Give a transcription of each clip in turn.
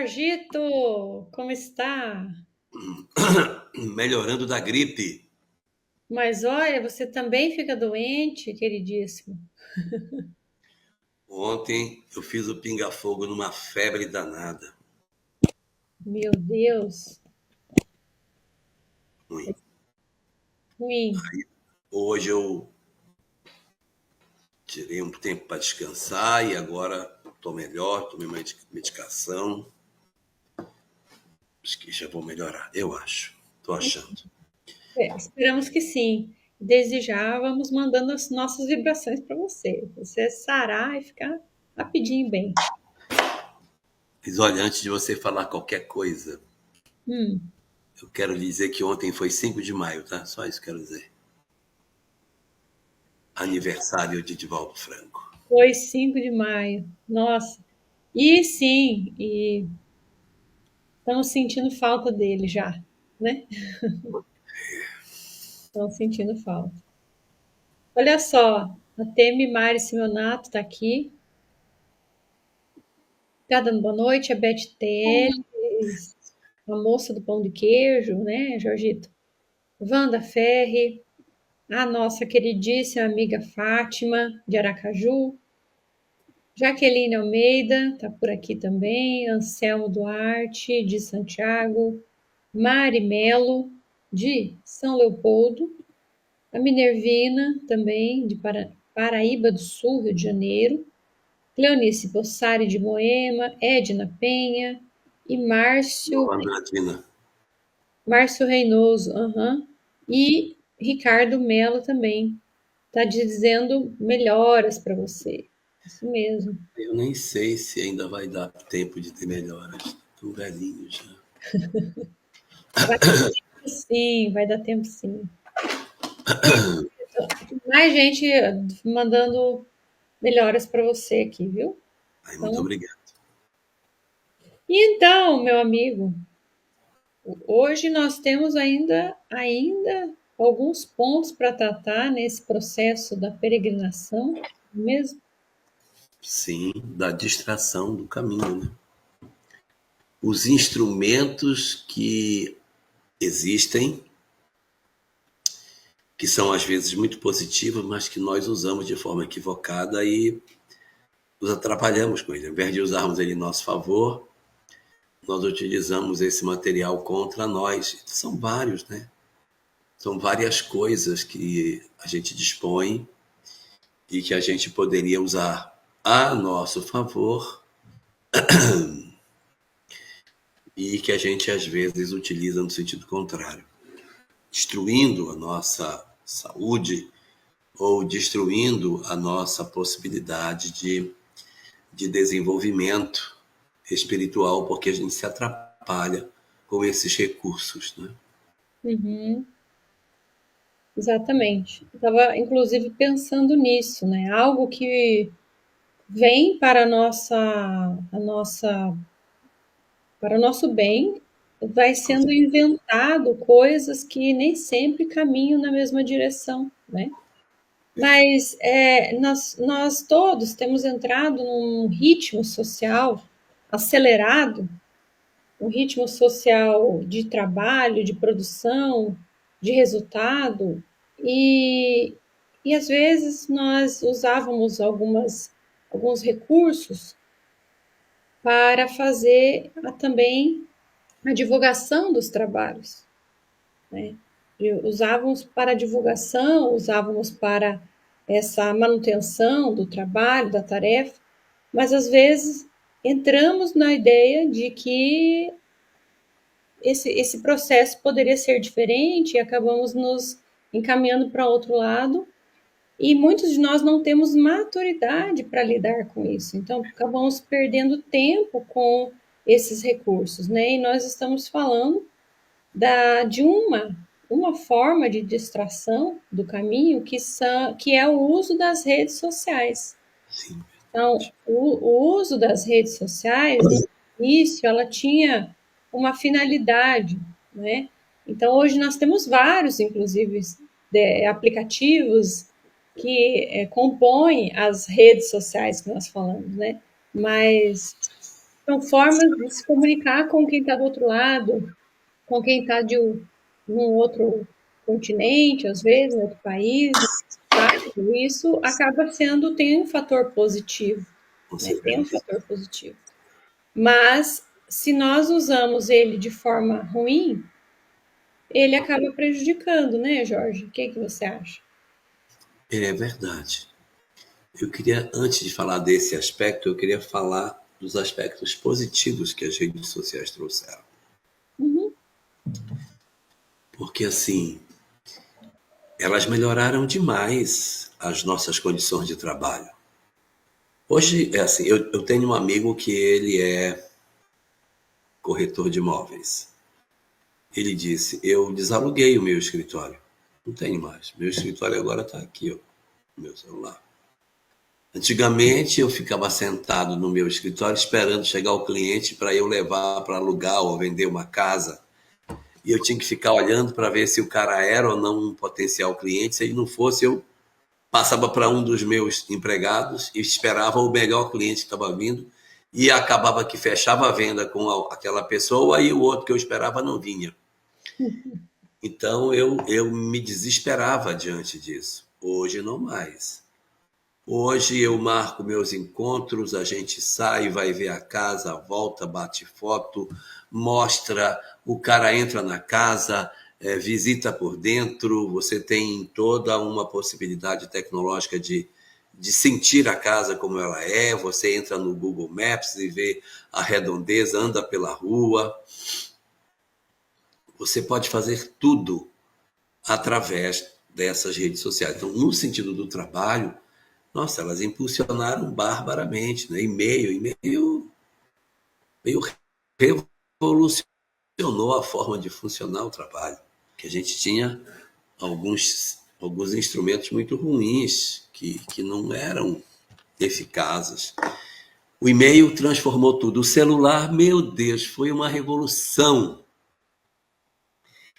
Jorgito, como está? Melhorando da gripe. Mas olha, você também fica doente, queridíssimo. Ontem eu fiz o pinga-fogo numa febre danada. Meu Deus, Ruim. ruim. Hoje eu tirei um tempo para descansar e agora estou melhor, tomei uma medicação. Acho que já vou melhorar, eu acho. Estou achando. Esperamos que sim. Desde já vamos mandando as nossas vibrações para você. Você sarar e ficar rapidinho bem. Mas olha, antes de você falar qualquer coisa, Hum, eu quero lhe dizer que ontem foi 5 de maio, tá? Só isso que quero dizer. Aniversário de Divaldo Franco. foi 5 de maio. Nossa. E sim, e estamos sentindo falta dele já, né? Estamos sentindo falta. Olha só, a Temi Mari Simeonato está aqui. Tá dando boa noite, a Beth Teles, a moça do pão de queijo, né, Jorgito? Wanda Ferri, a nossa queridíssima amiga Fátima, de Aracaju. Jaqueline Almeida, tá por aqui também. Anselmo Duarte, de Santiago. Mari Melo, de São Leopoldo. A Minervina, também, de Paraíba do Sul, Rio de Janeiro. Cleonice Bossari de Moema, Edna Penha e Nova Andradina. Márcio Reinoso, e Ricardo Mello também. Tá dizendo melhoras para você. Isso mesmo. Eu nem sei se ainda vai dar tempo de ter melhoras. Estou velhinho já. Vai dar tempo sim, vai dar tempo sim. Mais gente mandando melhoras para você aqui, viu? Ai, muito Então, obrigado. e então, meu amigo, hoje nós temos ainda alguns pontos para tratar nesse processo da peregrinação, não é mesmo? Sim, da distração do caminho, né? Os instrumentos que existem, que são às vezes muito positivos, mas que nós usamos de forma equivocada e nos atrapalhamos com ele. Ao invés de usarmos ele em nosso favor, nós utilizamos esse material contra nós. São vários, né? São várias coisas que a gente dispõe e que a gente poderia usar a nosso favor e que a gente às vezes utiliza no sentido contrário, destruindo a nossa saúde ou destruindo a nossa possibilidade de desenvolvimento espiritual, porque a gente se atrapalha com esses recursos, né? Uhum, exatamente. Eu estava, inclusive, pensando nisso, né? Algo que vem para o nosso bem, vai sendo inventado coisas que nem sempre caminham na mesma direção, né? Mas nós todos temos entrado num ritmo social acelerado, um ritmo social de trabalho, de produção, de resultado, e, e às vezes nós usávamos alguns recursos para fazer também a divulgação dos trabalhos, né? Usávamos para divulgação, usávamos para essa manutenção do trabalho, da tarefa, mas às vezes entramos na ideia de que esse processo poderia ser diferente e acabamos nos encaminhando para outro lado. E muitos de nós não temos maturidade para lidar com isso, então acabamos perdendo tempo com esses recursos, né? E nós estamos falando de uma forma de distração do caminho que é o uso das redes sociais. Sim. Então, o uso das redes sociais, no início, ela tinha uma finalidade, né? Então, hoje nós temos vários, inclusive, aplicativos que compõem as redes sociais que nós falamos, né? Mas São formas de se comunicar com quem está do outro lado, com quem está num outro continente, às vezes, em outro país, estado. Isso acaba sendo, tem um fator positivo, Com né? Tem um certeza. fator positivo. Mas se nós usamos ele de forma ruim, ele acaba prejudicando, né, Jorge? O que você acha? É verdade. Eu queria, antes de falar desse aspecto, eu queria falar dos aspectos positivos que as redes sociais trouxeram. Uhum. Porque, assim, elas melhoraram demais as nossas condições de trabalho. Hoje, é assim, eu tenho um amigo que ele é corretor de imóveis. Ele disse, eu desaluguei o meu escritório. Não tenho mais. Meu escritório agora está aqui, ó, no meu celular. Antigamente eu ficava sentado no meu escritório esperando chegar o cliente para eu levar para alugar ou vender uma casa. E eu tinha que ficar olhando para ver se o cara era ou não um potencial cliente. Se ele não fosse, eu passava para um dos meus empregados e esperava o melhor cliente que estava vindo e acabava que fechava a venda com aquela pessoa e o outro que eu esperava não vinha. Então eu me desesperava diante disso. Hoje não mais. Hoje eu marco meus encontros, a gente sai, vai ver a casa, volta, bate foto, mostra, o cara entra na casa, visita por dentro, você tem toda uma possibilidade tecnológica de sentir a casa como ela é, você entra no Google Maps e vê a redondeza, anda pela rua. Você pode fazer tudo através dessas redes sociais. Então, no sentido do trabalho, nossa, elas impulsionaram barbaramente, né? E-mail meio revolucionou a forma de funcionar o trabalho. Que a gente tinha alguns instrumentos muito ruins, que não eram eficazes. O e-mail transformou tudo. O celular, meu Deus, foi uma revolução.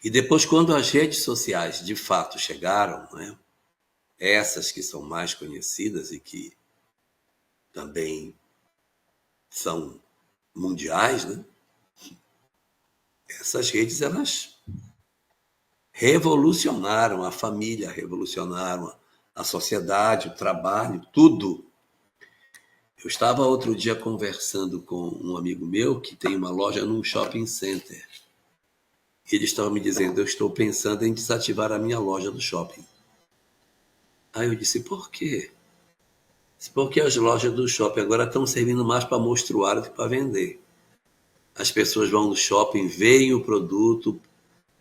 E depois, quando as redes sociais de fato chegaram, né, essas que são mais conhecidas e que também são mundiais, né? Essas redes elas revolucionaram a família, revolucionaram a sociedade, o trabalho, tudo. Eu estava outro dia conversando com um amigo meu que tem uma loja num shopping center. Ele estava me dizendo, eu estou pensando em desativar a minha loja do shopping. Aí eu disse, por quê? Porque as lojas do shopping agora estão servindo mais para mostruário do que para vender. As pessoas vão no shopping, veem o produto,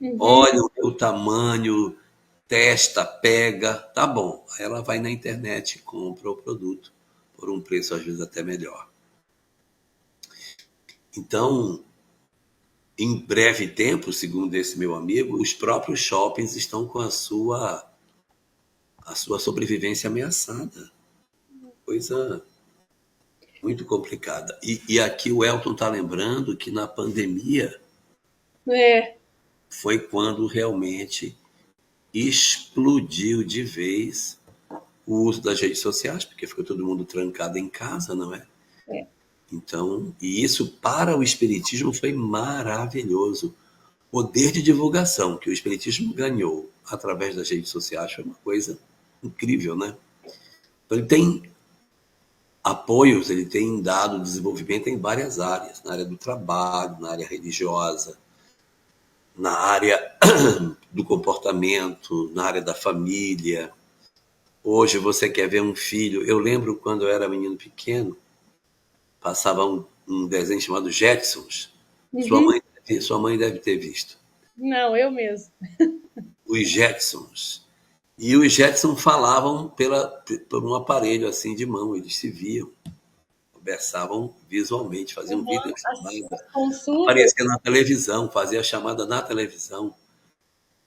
Uhum. olham o tamanho, testa, pega, tá bom. Aí ela vai na internet e compra o produto por um preço às vezes até melhor. Então, em breve tempo, segundo esse meu amigo, os próprios shoppings estão com a sua sobrevivência ameaçada. Coisa muito complicada. E aqui o Elton está lembrando que na pandemia É, foi quando realmente explodiu de vez o uso das redes sociais, porque ficou todo mundo trancado em casa, não é? é. Então, e isso para o espiritismo foi maravilhoso. O poder de divulgação que o espiritismo ganhou através das redes sociais foi uma coisa incrível, né? Então, ele tem apoios, ele tem dado desenvolvimento em várias áreas, na área do trabalho, na área religiosa, na área do comportamento, na área da família. Hoje você quer ver um filho. Eu lembro quando eu era menino pequeno, passava um desenho chamado Jetsons. Sua Uhum. mãe, sua mãe deve ter visto. Não, eu mesmo. Os Jetsons. E os Jetsons falavam por um aparelho assim de mão. Eles se viam, conversavam visualmente, faziam Uhum. videochamada, As consultas. aparecia na televisão, fazia chamada na televisão.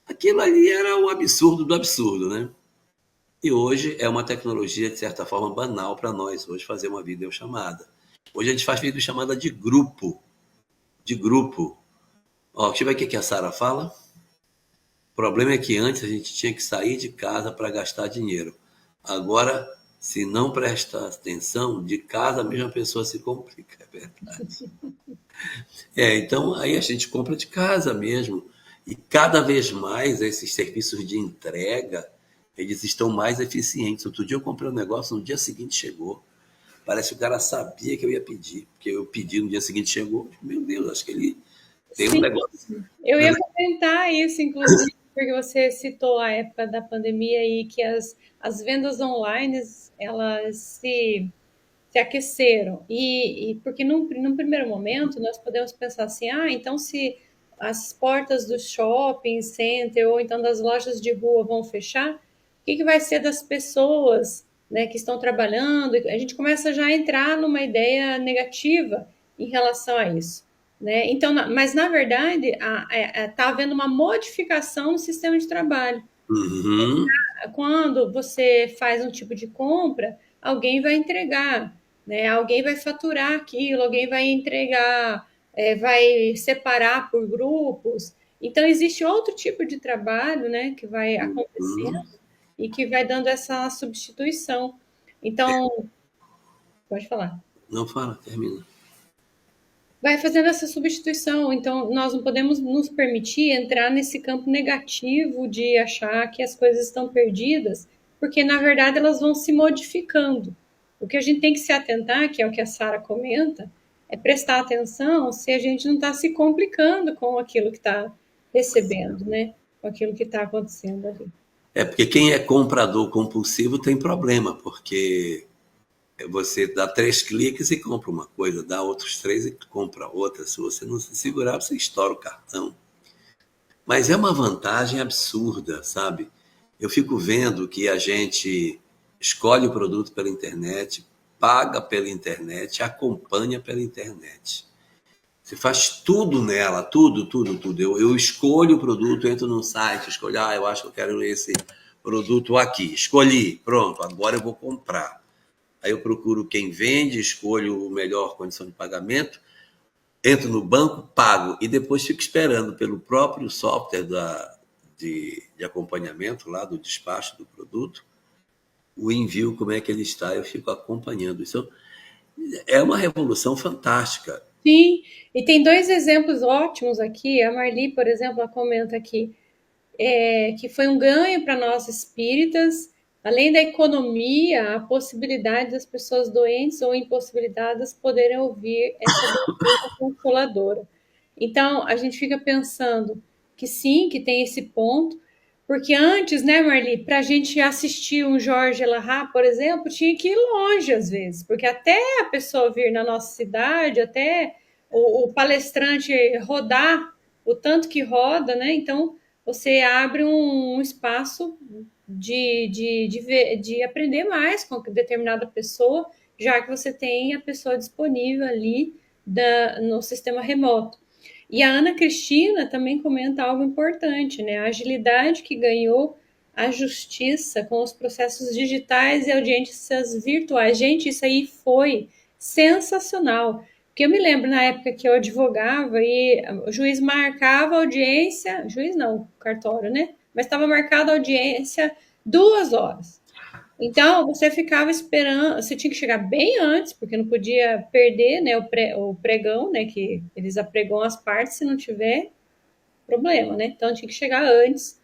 Aquilo ali era o absurdo do absurdo, né? E hoje é uma tecnologia, de certa forma, banal para nós, hoje fazer uma videochamada. Hoje a gente faz videochamada de grupo. De grupo. Ó, deixa eu ver o que a Sara fala. O problema é que antes a gente tinha que sair de casa para gastar dinheiro. Agora, Se não prestar atenção, de casa a mesma pessoa se complica, é verdade. Então aí a gente compra de casa mesmo. E cada vez mais esses serviços de entrega, eles estão mais eficientes. Outro dia eu comprei um negócio, no dia seguinte chegou. Parece que o cara sabia que eu ia pedir, porque eu pedi, no dia seguinte chegou. Meu Deus, acho que ele tem um Sim, negócio. eu ia comentar isso, inclusive, porque você citou a época da pandemia e que as vendas online, elas se aqueceram. E porque num primeiro momento nós podemos pensar assim, então se as portas do shopping center ou então das lojas de rua vão fechar, o que vai ser das pessoas, né, que estão trabalhando? A gente começa já a entrar numa ideia negativa em relação a isso. Né? Então, mas na verdade está havendo uma modificação no sistema de trabalho. Uhum. Quando você faz um tipo de compra, alguém vai entregar, né? Alguém vai faturar aquilo, alguém vai entregar, vai separar por grupos. Então, existe outro tipo de trabalho, né, que vai acontecendo Uhum. e que vai dando essa substituição. Então, pode falar. Não fala, termina. Vai fazendo essa substituição. Então, nós não podemos nos permitir entrar nesse campo negativo de achar que as coisas estão perdidas, porque na verdade elas vão se modificando. O que a gente tem que se atentar, que é o que a Sara comenta, é prestar atenção se a gente não está se complicando com aquilo que está recebendo, né? Com aquilo que está acontecendo ali. É porque quem é comprador compulsivo tem problema, porque você dá 3 cliques e compra uma coisa, dá outros 3 e compra outra. Se você não se segurar, você estoura o cartão. Mas é uma vantagem absurda, sabe? Eu fico vendo que a gente escolhe o produto pela internet, paga pela internet, acompanha pela internet. Você faz tudo nela, tudo, tudo, tudo. Eu escolho o produto, entro num site, escolho, eu acho que eu quero esse produto aqui. Escolhi, pronto, agora eu vou comprar. Aí eu procuro quem vende, escolho a melhor condição de pagamento, entro no banco, pago e depois fico esperando pelo próprio software de acompanhamento lá do despacho do produto, o envio, como é que ele está, eu fico acompanhando. Isso é uma revolução fantástica. Sim, e tem dois exemplos ótimos aqui. A Marli, por exemplo, ela comenta aqui que foi um ganho para nós espíritas, além da economia, a possibilidade das pessoas doentes ou impossibilitadas poderem ouvir essa doutrina consoladora. Então, a gente fica pensando que sim, que tem esse ponto, porque antes, né, Marli, para a gente assistir um Jorge Elahá, por exemplo, tinha que ir longe às vezes, porque até a pessoa vir na nossa cidade, até o palestrante rodar o tanto que roda, né? Então, você abre um espaço de aprender mais com determinada pessoa, já que você tem a pessoa disponível ali no sistema remoto. E a Ana Cristina também comenta algo importante, né? A agilidade que ganhou a justiça com os processos digitais e audiências virtuais. Gente, isso aí foi sensacional. Porque eu me lembro na época que eu advogava e o juiz marcava a audiência, juiz não, cartório, né? Mas estava marcada a audiência 2 horas. Então, você ficava esperando, você tinha que chegar bem antes, porque não podia perder, né, o pregão, né, que eles apregam as partes se não tiver problema, né? Então, tinha que chegar antes,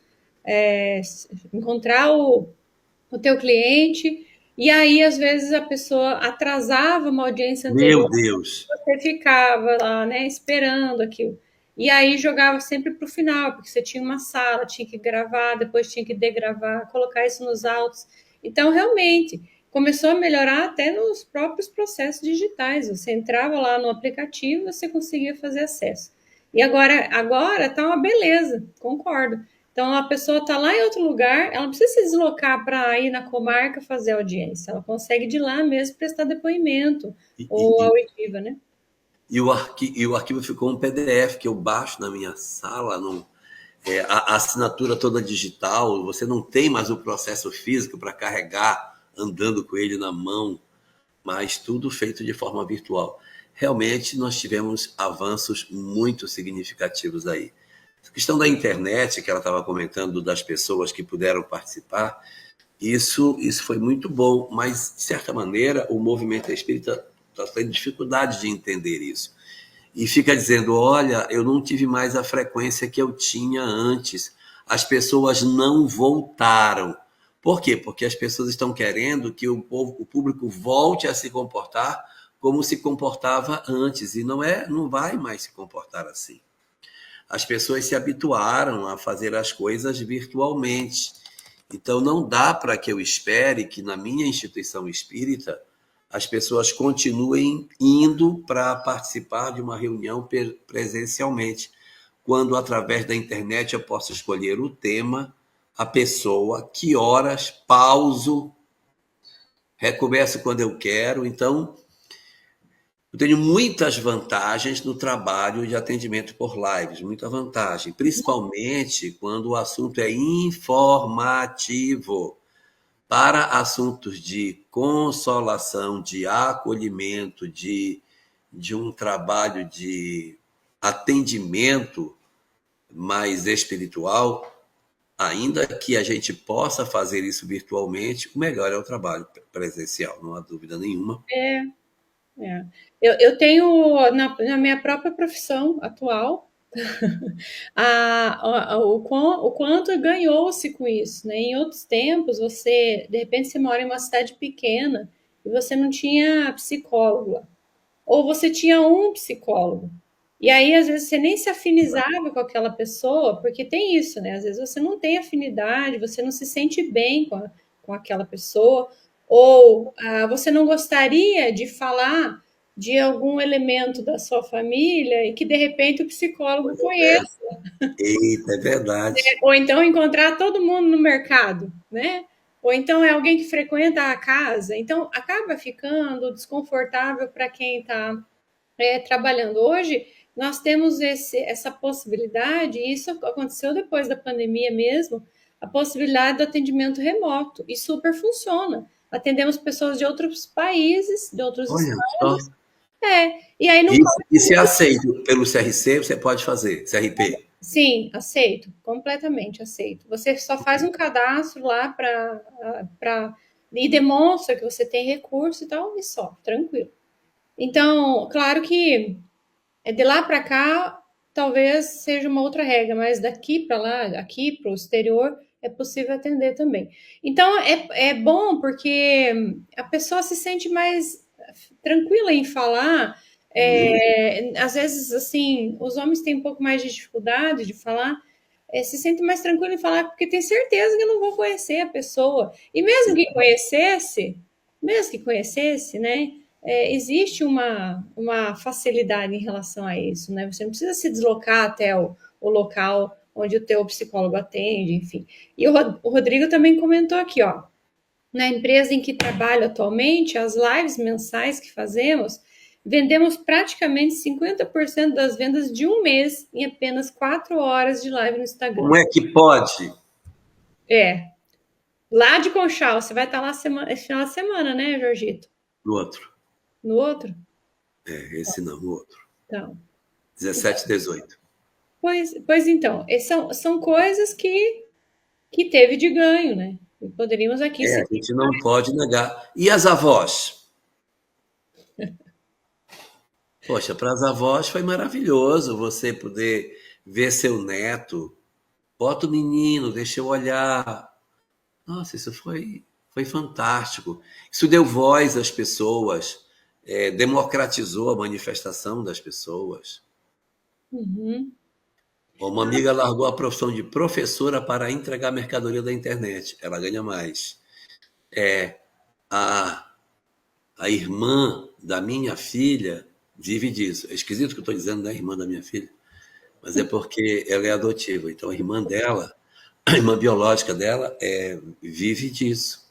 encontrar o teu cliente, e aí, às vezes, a pessoa atrasava uma audiência Meu anterior, Deus! você ficava lá, né, esperando aquilo. E aí jogava sempre para o final, porque você tinha uma sala, tinha que gravar, depois tinha que degravar, colocar isso nos autos. Então, realmente, começou a melhorar até nos próprios processos digitais. Você entrava lá no aplicativo, você conseguia fazer acesso. E agora tá uma beleza, concordo. Então, a pessoa está lá em outro lugar, ela não precisa se deslocar para ir na comarca fazer audiência, ela consegue de lá mesmo prestar depoimento E, ou e, auditiva, né? e o arquivo ficou um PDF que eu baixo na minha sala, a assinatura toda digital, você não tem mais o processo físico para carregar, andando com ele na mão, mas tudo feito de forma virtual. Realmente, nós tivemos avanços muito significativos aí. A questão da internet, que ela estava comentando, das pessoas que puderam participar, Isso foi muito bom, mas, de certa maneira, o movimento espírita está tendo dificuldade de entender isso. E fica dizendo: olha, eu não tive mais a frequência que eu tinha antes. As pessoas não voltaram. Por quê? Porque as pessoas estão querendo que o público volte a se comportar como se comportava antes. E não vai mais se comportar assim. As pessoas se habituaram a fazer as coisas virtualmente. Então, não dá para que eu espere que na minha instituição espírita as pessoas continuem indo para participar de uma reunião presencialmente, quando através da internet eu posso escolher o tema, a pessoa, que horas, pauso, recomeço quando eu quero. Então, eu tenho muitas vantagens no trabalho de atendimento por lives, muita vantagem, principalmente quando o assunto é informativo. Para assuntos de consolação, de acolhimento, de um trabalho de atendimento mais espiritual, ainda que a gente possa fazer isso virtualmente, o melhor é o trabalho presencial, não há dúvida nenhuma. É, é. Eu tenho, na minha própria profissão atual, o quanto ganhou-se com isso, né? Em outros tempos, de repente, você mora em uma cidade pequena e você não tinha psicólogo lá. Ou você tinha um psicólogo. E aí, às vezes, você nem se afinizava com aquela pessoa, porque tem isso, né? Às vezes você não tem afinidade, você não se sente bem com aquela pessoa, ou você não gostaria de falar de algum elemento da sua família e que, de repente, o psicólogo É, conheça. eita, é verdade. Ou então encontrar todo mundo no mercado, né? Ou então é alguém que frequenta a casa. Então, acaba ficando desconfortável para quem está trabalhando. Hoje, nós temos essa possibilidade, e isso aconteceu depois da pandemia mesmo, a possibilidade do atendimento remoto, e super funciona. Atendemos pessoas de outros países, de outros Olha só. estados, e aí não E cobra. se é aceito pelo CRC, você pode fazer, CRP. Sim, aceito, completamente aceito. Você só faz um cadastro lá para e demonstra que você tem recurso e tal, e só, tranquilo. Então, claro que de lá para cá, talvez seja uma outra regra, mas daqui para lá, aqui para o exterior, é possível atender também. Então, é bom porque a pessoa se sente mais tranquila em falar. Às vezes, assim, os homens têm um pouco mais de dificuldade de falar, se sente mais tranquilo em falar, porque tem certeza que eu não vou conhecer a pessoa. E mesmo que conhecesse, né? Existe uma facilidade em relação a isso, né? Você não precisa se deslocar até o local onde o teu psicólogo atende, enfim. E o Rodrigo também comentou aqui, ó, na empresa em que trabalho atualmente, as lives mensais que fazemos, vendemos praticamente 50% das vendas de um mês em apenas 4 horas de live no Instagram. Como é que pode? É, lá de Conchal, você vai estar lá esse final de semana, né, Jorgito? No outro. No outro? Esse não, no outro. Então. 17 e 18. Pois então, são coisas que teve de ganho, né? E poderíamos aqui A se. gente não pode negar. E as avós? Poxa, para as avós foi maravilhoso você poder ver seu neto. Bota o menino, deixa eu olhar. Nossa, isso foi fantástico. Isso deu voz às pessoas, democratizou a manifestação das pessoas. Uhum. Uma amiga largou a profissão de professora para entregar mercadoria da internet. Ela ganha mais. A, a irmã da minha filha vive disso. É esquisito que eu estou dizendo da irmã da minha filha, mas é porque ela é adotiva. Então, a irmã dela, a irmã biológica dela, vive disso.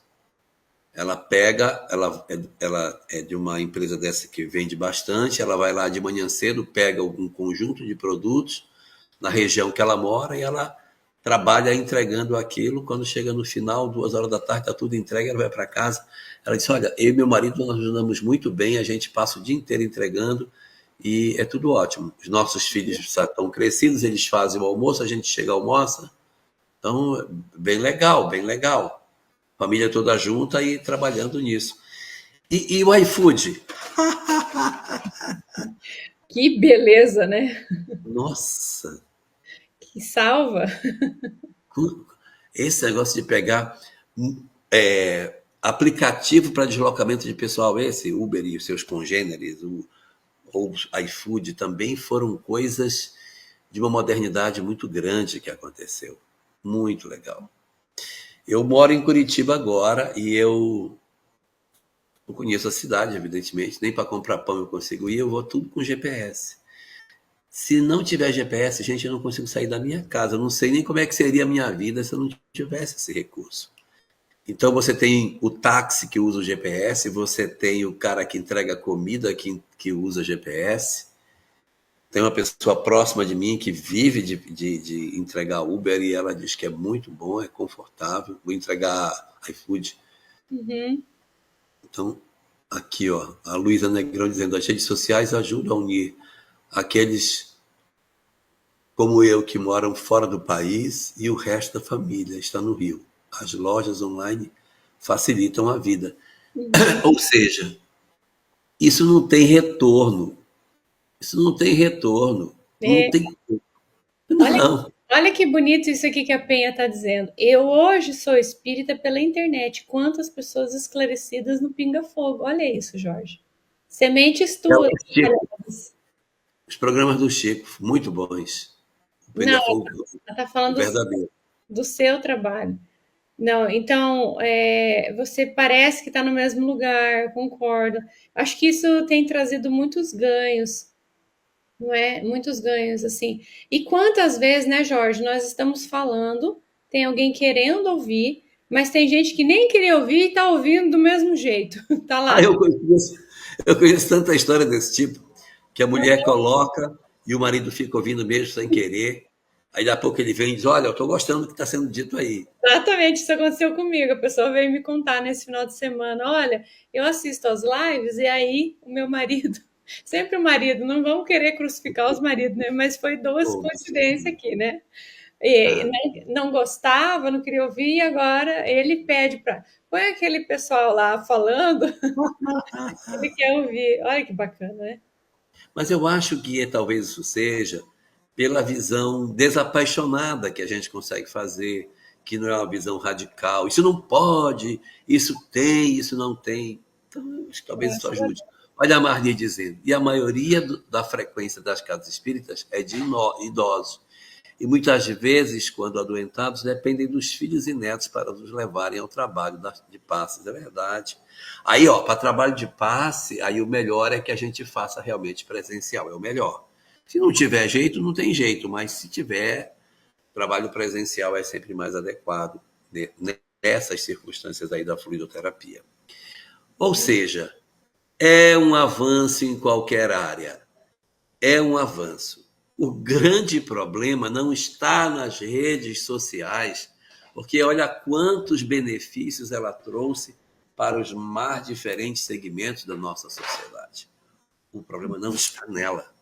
Ela pega, ela é de uma empresa dessa que vende bastante, ela vai lá de manhã cedo, pega um conjunto de produtos na região que ela mora e ela trabalha entregando aquilo. Quando chega no final, 2 horas da tarde, está tudo entregue, ela vai para casa. Ela disse: olha, eu e meu marido nós ajudamos muito bem, a gente passa o dia inteiro entregando e é tudo ótimo. Os nossos filhos estão crescidos, eles fazem o almoço, a gente chega almoça. Então, bem legal, bem legal. família toda junta e trabalhando nisso. E o iFood? Que beleza, né? Nossa, Que salva. esse negócio de pegar aplicativo para deslocamento de pessoal, esse Uber e os seus congêneres, ou iFood, também foram coisas de uma modernidade muito grande que aconteceu. Muito legal. Eu moro em Curitiba agora e eu não conheço a cidade, evidentemente, nem para comprar pão eu consigo ir, eu vou tudo com GPS. Se não tiver GPS, gente, eu não consigo sair da minha casa. Eu não sei nem como é que seria a minha vida se eu não tivesse esse recurso. Então você tem o táxi que usa o GPS, você tem o cara que entrega comida que usa GPS, tem uma pessoa próxima de mim que vive de entregar Uber e ela diz que é muito bom, é confortável. Vou entregar iFood. Uhum. Então, aqui, ó, a Luísa Negrão dizendo: as redes sociais ajudam a unir aqueles como eu que moram fora do país e o resto da família está no Rio. As lojas online facilitam a vida. Uhum. Ou seja, isso não tem retorno. Isso não tem retorno. Não É, tem. olha, Não. olha que bonito isso aqui que a Penha está dizendo. Eu hoje sou espírita pela internet. Quantas pessoas esclarecidas no Pinga Fogo. Olha isso, Jorge. Sementes É o tuas Chico. espalhadas. Os programas do Chico, muito bons. O Não, Pinga Fogo, ela está o falando verdadeiro. do seu trabalho. Não, então, você parece que está no mesmo lugar, eu concordo. Acho que isso tem trazido muitos ganhos, não é? Muitos ganhos, assim. E quantas vezes, né, Jorge, nós estamos falando, tem alguém querendo ouvir, mas tem gente que nem queria ouvir e está ouvindo do mesmo jeito. Tá Ah, lá. eu conheço tanta história desse tipo, que a mulher coloca e o marido fica ouvindo mesmo sem querer. Aí daqui a pouco ele vem e diz: olha, eu estou gostando do que está sendo dito aí. Exatamente, isso aconteceu comigo. A pessoa veio me contar nesse final de semana: olha, eu assisto às lives e aí o meu marido, sempre o marido, não vamos querer crucificar os maridos, né? Mas foi duas Poxa coincidências vida. aqui, né? E Ah, não gostava, não queria ouvir, e agora ele pede para põe aquele pessoal lá falando, ele quer ouvir. Olha que bacana, né? mas eu acho que talvez isso seja pela visão desapaixonada que a gente consegue fazer, que não é uma visão radical. Isso não pode, isso tem, isso não tem. Então, acho que Eu talvez isso acho ajude. Olha a Marli dizendo, e a maioria da frequência das casas espíritas é de idosos. E muitas vezes, quando adoentados, dependem dos filhos e netos para os levarem ao trabalho de passes, é verdade. Aí, ó, para trabalho de passe, aí o melhor é que a gente faça realmente presencial, é o melhor. Se não tiver jeito, não tem jeito, mas se tiver, trabalho presencial é sempre mais adequado nessas circunstâncias aí da fluidoterapia. Ou seja, é um avanço em qualquer área, é um avanço. O grande problema não está nas redes sociais, porque olha quantos benefícios ela trouxe para os mais diferentes segmentos da nossa sociedade. O problema não está nela.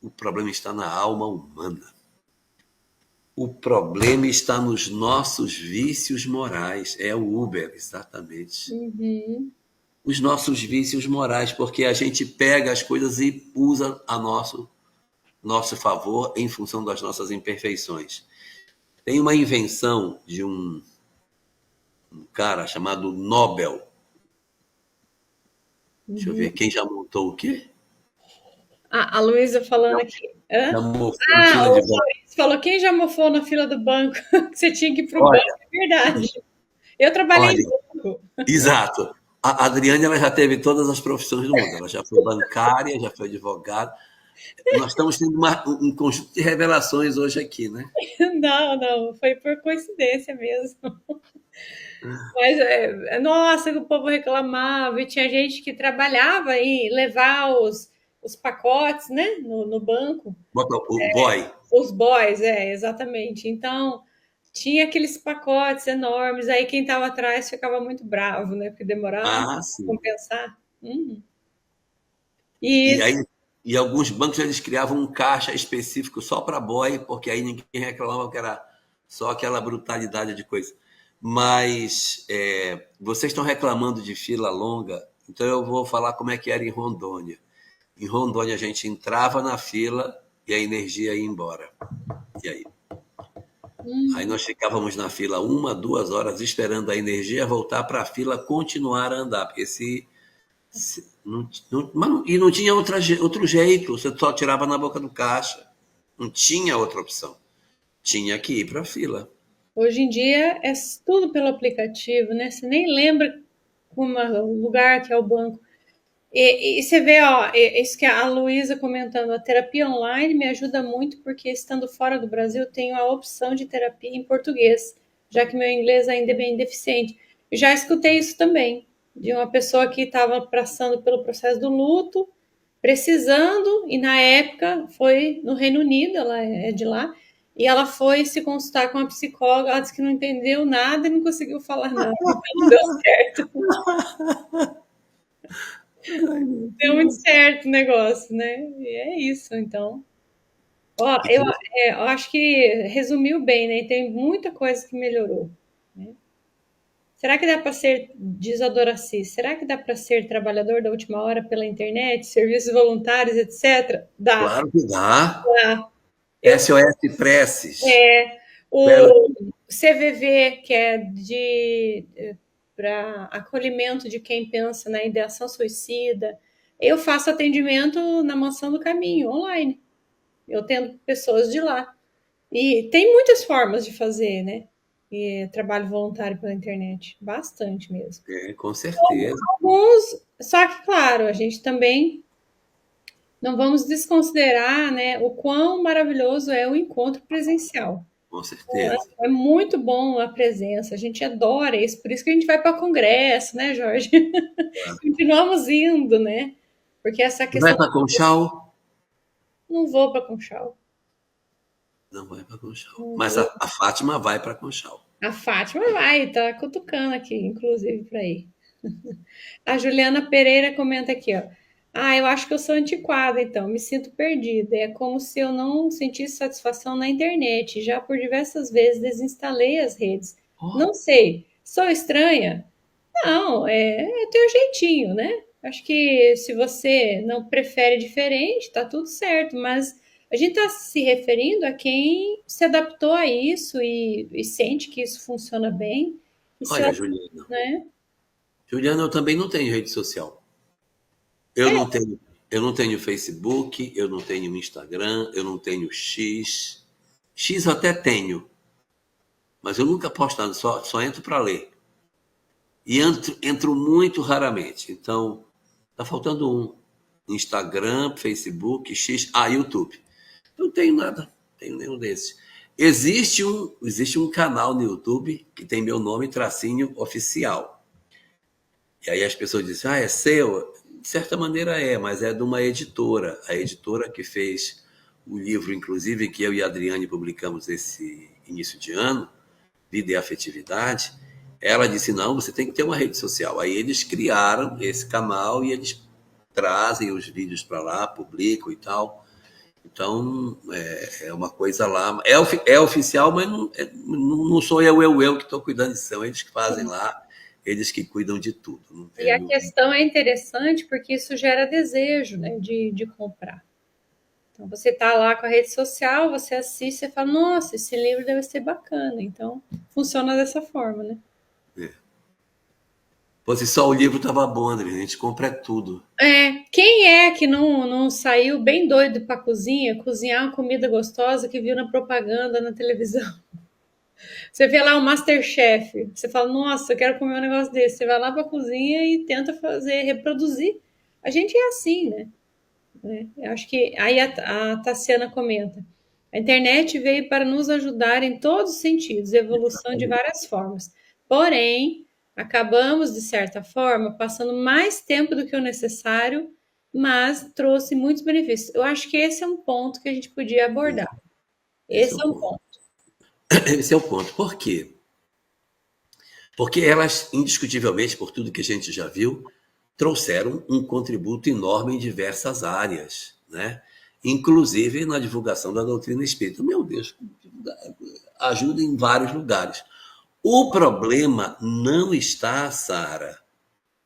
O problema está na alma humana. O problema está nos nossos vícios morais. É o Uber, exatamente. Uhum. Os nossos vícios morais, porque a gente pega as coisas e usa a nosso favor em função das nossas imperfeições. Tem uma invenção de um cara chamado Nobel. Deixa eu Uhum. ver quem já montou o quê? A Luísa falando aqui. Hã? Já mofou em Ah, fila o de banco. Maurício falou: quem já mofou na fila do banco? Que você tinha que ir para o banco, Olha, é verdade. Eu trabalhei olha, em banco. exato. A Adriane ela já teve todas as profissões do mundo. Ela já foi bancária, já foi advogada. Nós estamos tendo um conjunto de revelações hoje aqui, né? Não, não, foi por coincidência mesmo. Mas, nossa, o povo reclamava, e tinha gente que trabalhava em levar os pacotes, né, no banco, Bota o boy. os boys, exatamente. Então, tinha aqueles pacotes enormes, aí quem estava atrás ficava muito bravo, né, porque demorava Ah, para sim. compensar. E Isso, aí, e alguns bancos eles criavam um caixa específico só para boy, porque aí ninguém reclamava que era só aquela brutalidade de coisa. Mas vocês estão reclamando de fila longa, então eu vou falar como é que era em Rondônia. Em Rondônia a gente entrava na fila e a energia ia embora. E aí? Aí nós ficávamos na fila 1, 2 horas esperando a energia voltar para a fila continuar a andar, porque e não tinha outro jeito, você só tirava na boca do caixa. Não tinha outra opção. Tinha que ir para a fila. Hoje em dia é tudo pelo aplicativo, né? Você nem lembra o lugar que é o banco. E você vê, ó, isso que a Luísa comentando, a terapia online me ajuda muito porque estando fora do Brasil tenho a opção de terapia em português, já que meu inglês ainda é bem deficiente. Já escutei isso também, de uma pessoa que estava passando pelo processo do luto, precisando, e na época foi no Reino Unido, ela é de lá, e ela foi se consultar com uma psicóloga, ela disse que não entendeu nada e não conseguiu falar nada, então não deu certo. Deu muito certo o negócio, né? E é isso, então. Ó, eu acho que resumiu bem, né? Tem muita coisa que melhorou. Né? Será que dá para ser, diz a Doraci, será que dá para ser trabalhador da última hora pela internet, serviços voluntários, etc? Dá, Claro que dá. dá. Eu, SOS Preces. o CVV, que é de para acolhimento de quem pensa na ideação suicida, eu faço atendimento na Mansão do Caminho, online. Eu tendo pessoas de lá. E tem muitas formas de fazer, né? E trabalho voluntário pela internet. Bastante mesmo. Com certeza. Alguns, só que, claro, a gente também não vamos desconsiderar, né, o quão maravilhoso é o encontro presencial. Com certeza. É muito bom a presença, a gente adora isso, por isso que a gente vai para congresso, né, Jorge? Continuamos indo, né? Porque essa Vai questão. para Conchal? Não vou para Conchal. Não vai para Conchal. Não Mas vou. a Fátima vai para Conchal. A Fátima vai, tá cutucando aqui, inclusive, para ir. A Juliana Pereira comenta aqui, ó. Ah, eu acho que eu sou antiquada, então, me sinto perdida. É como se eu não sentisse satisfação na internet. Já por diversas vezes desinstalei as redes. Oh, Não sei, sou estranha? Não, é teu jeitinho, né? Acho que se você não prefere diferente, tá tudo certo, mas a gente está se referindo a quem se adaptou a isso e sente que isso funciona bem. E se, olha, Juliana. né? Juliana, eu também não tenho rede social. Eu não tenho Facebook, eu não tenho Instagram, eu não tenho X. X eu até tenho, mas eu nunca posto nada, só entro para ler. E entro muito raramente. Então, tá faltando um. Instagram, Facebook, X, YouTube. Não tenho nada, não tenho nenhum desses. Existe um canal no YouTube que tem meu nome, tracinho oficial. E aí as pessoas dizem, é seu? De certa maneira mas é de uma editora. A editora que fez o livro, inclusive, que eu e a Adriane publicamos esse início de ano, Vida e Afetividade, ela disse, não, você tem que ter uma rede social. Aí eles criaram esse canal e eles trazem os vídeos para lá, publicam e tal. Então, é uma coisa lá. É oficial, mas não sou eu que estou cuidando disso. São eles que fazem lá, eles que cuidam de tudo. Não E a tenho... questão é interessante porque isso gera desejo, né, de comprar. Então, você está lá com a rede social, você assiste e fala, nossa, esse livro deve ser bacana. Então, funciona dessa forma, né? Se só o livro estava bom, André, a gente compra tudo. Quem é que não saiu bem doido para cozinhar uma comida gostosa que viu na propaganda na televisão? Você vê lá o MasterChef, você fala, nossa, eu quero comer um negócio desse. Você vai lá para a cozinha e tenta fazer, reproduzir. A gente é assim, né? Eu acho que aí a Tassiana comenta. A internet veio para nos ajudar em todos os sentidos, evolução de várias formas. Porém, acabamos, de certa forma, passando mais tempo do que o necessário, mas trouxe muitos benefícios. Eu acho que esse é um ponto que a gente podia abordar. Esse é Esse o é um ponto. ponto. Esse é o ponto. Por quê? Porque elas, indiscutivelmente, por tudo que a gente já viu, trouxeram um contributo enorme em diversas áreas, né? Inclusive na divulgação da doutrina espírita. Meu Deus, ajuda em vários lugares. O problema não está, Sara,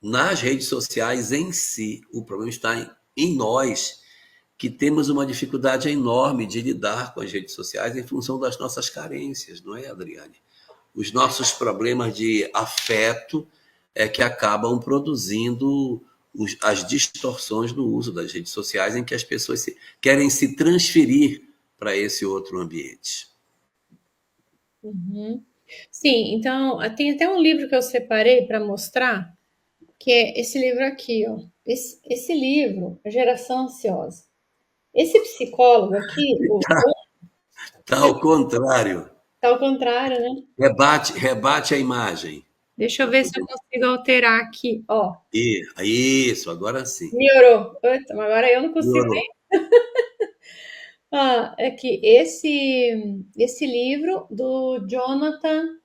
nas redes sociais em si. O problema está em nós, que temos uma dificuldade enorme de lidar com as redes sociais em função das nossas carências, não é, Adriane? Os nossos problemas de afeto é que acabam produzindo as distorções no uso das redes sociais, em que as pessoas querem se transferir para esse outro ambiente. Uhum. Sim, então tem até um livro que eu separei para mostrar, que é esse livro aqui, ó. Esse livro, A Geração Ansiosa. Esse psicólogo aqui, Tá ao contrário. tá ao contrário, né? Rebate a imagem. Deixa eu Para ver se eu poder. consigo alterar aqui, ó. Isso, agora sim. Melhorou. Eita, mas agora eu não consigo Melhorou. nem. Ah, é que esse livro do Jonathan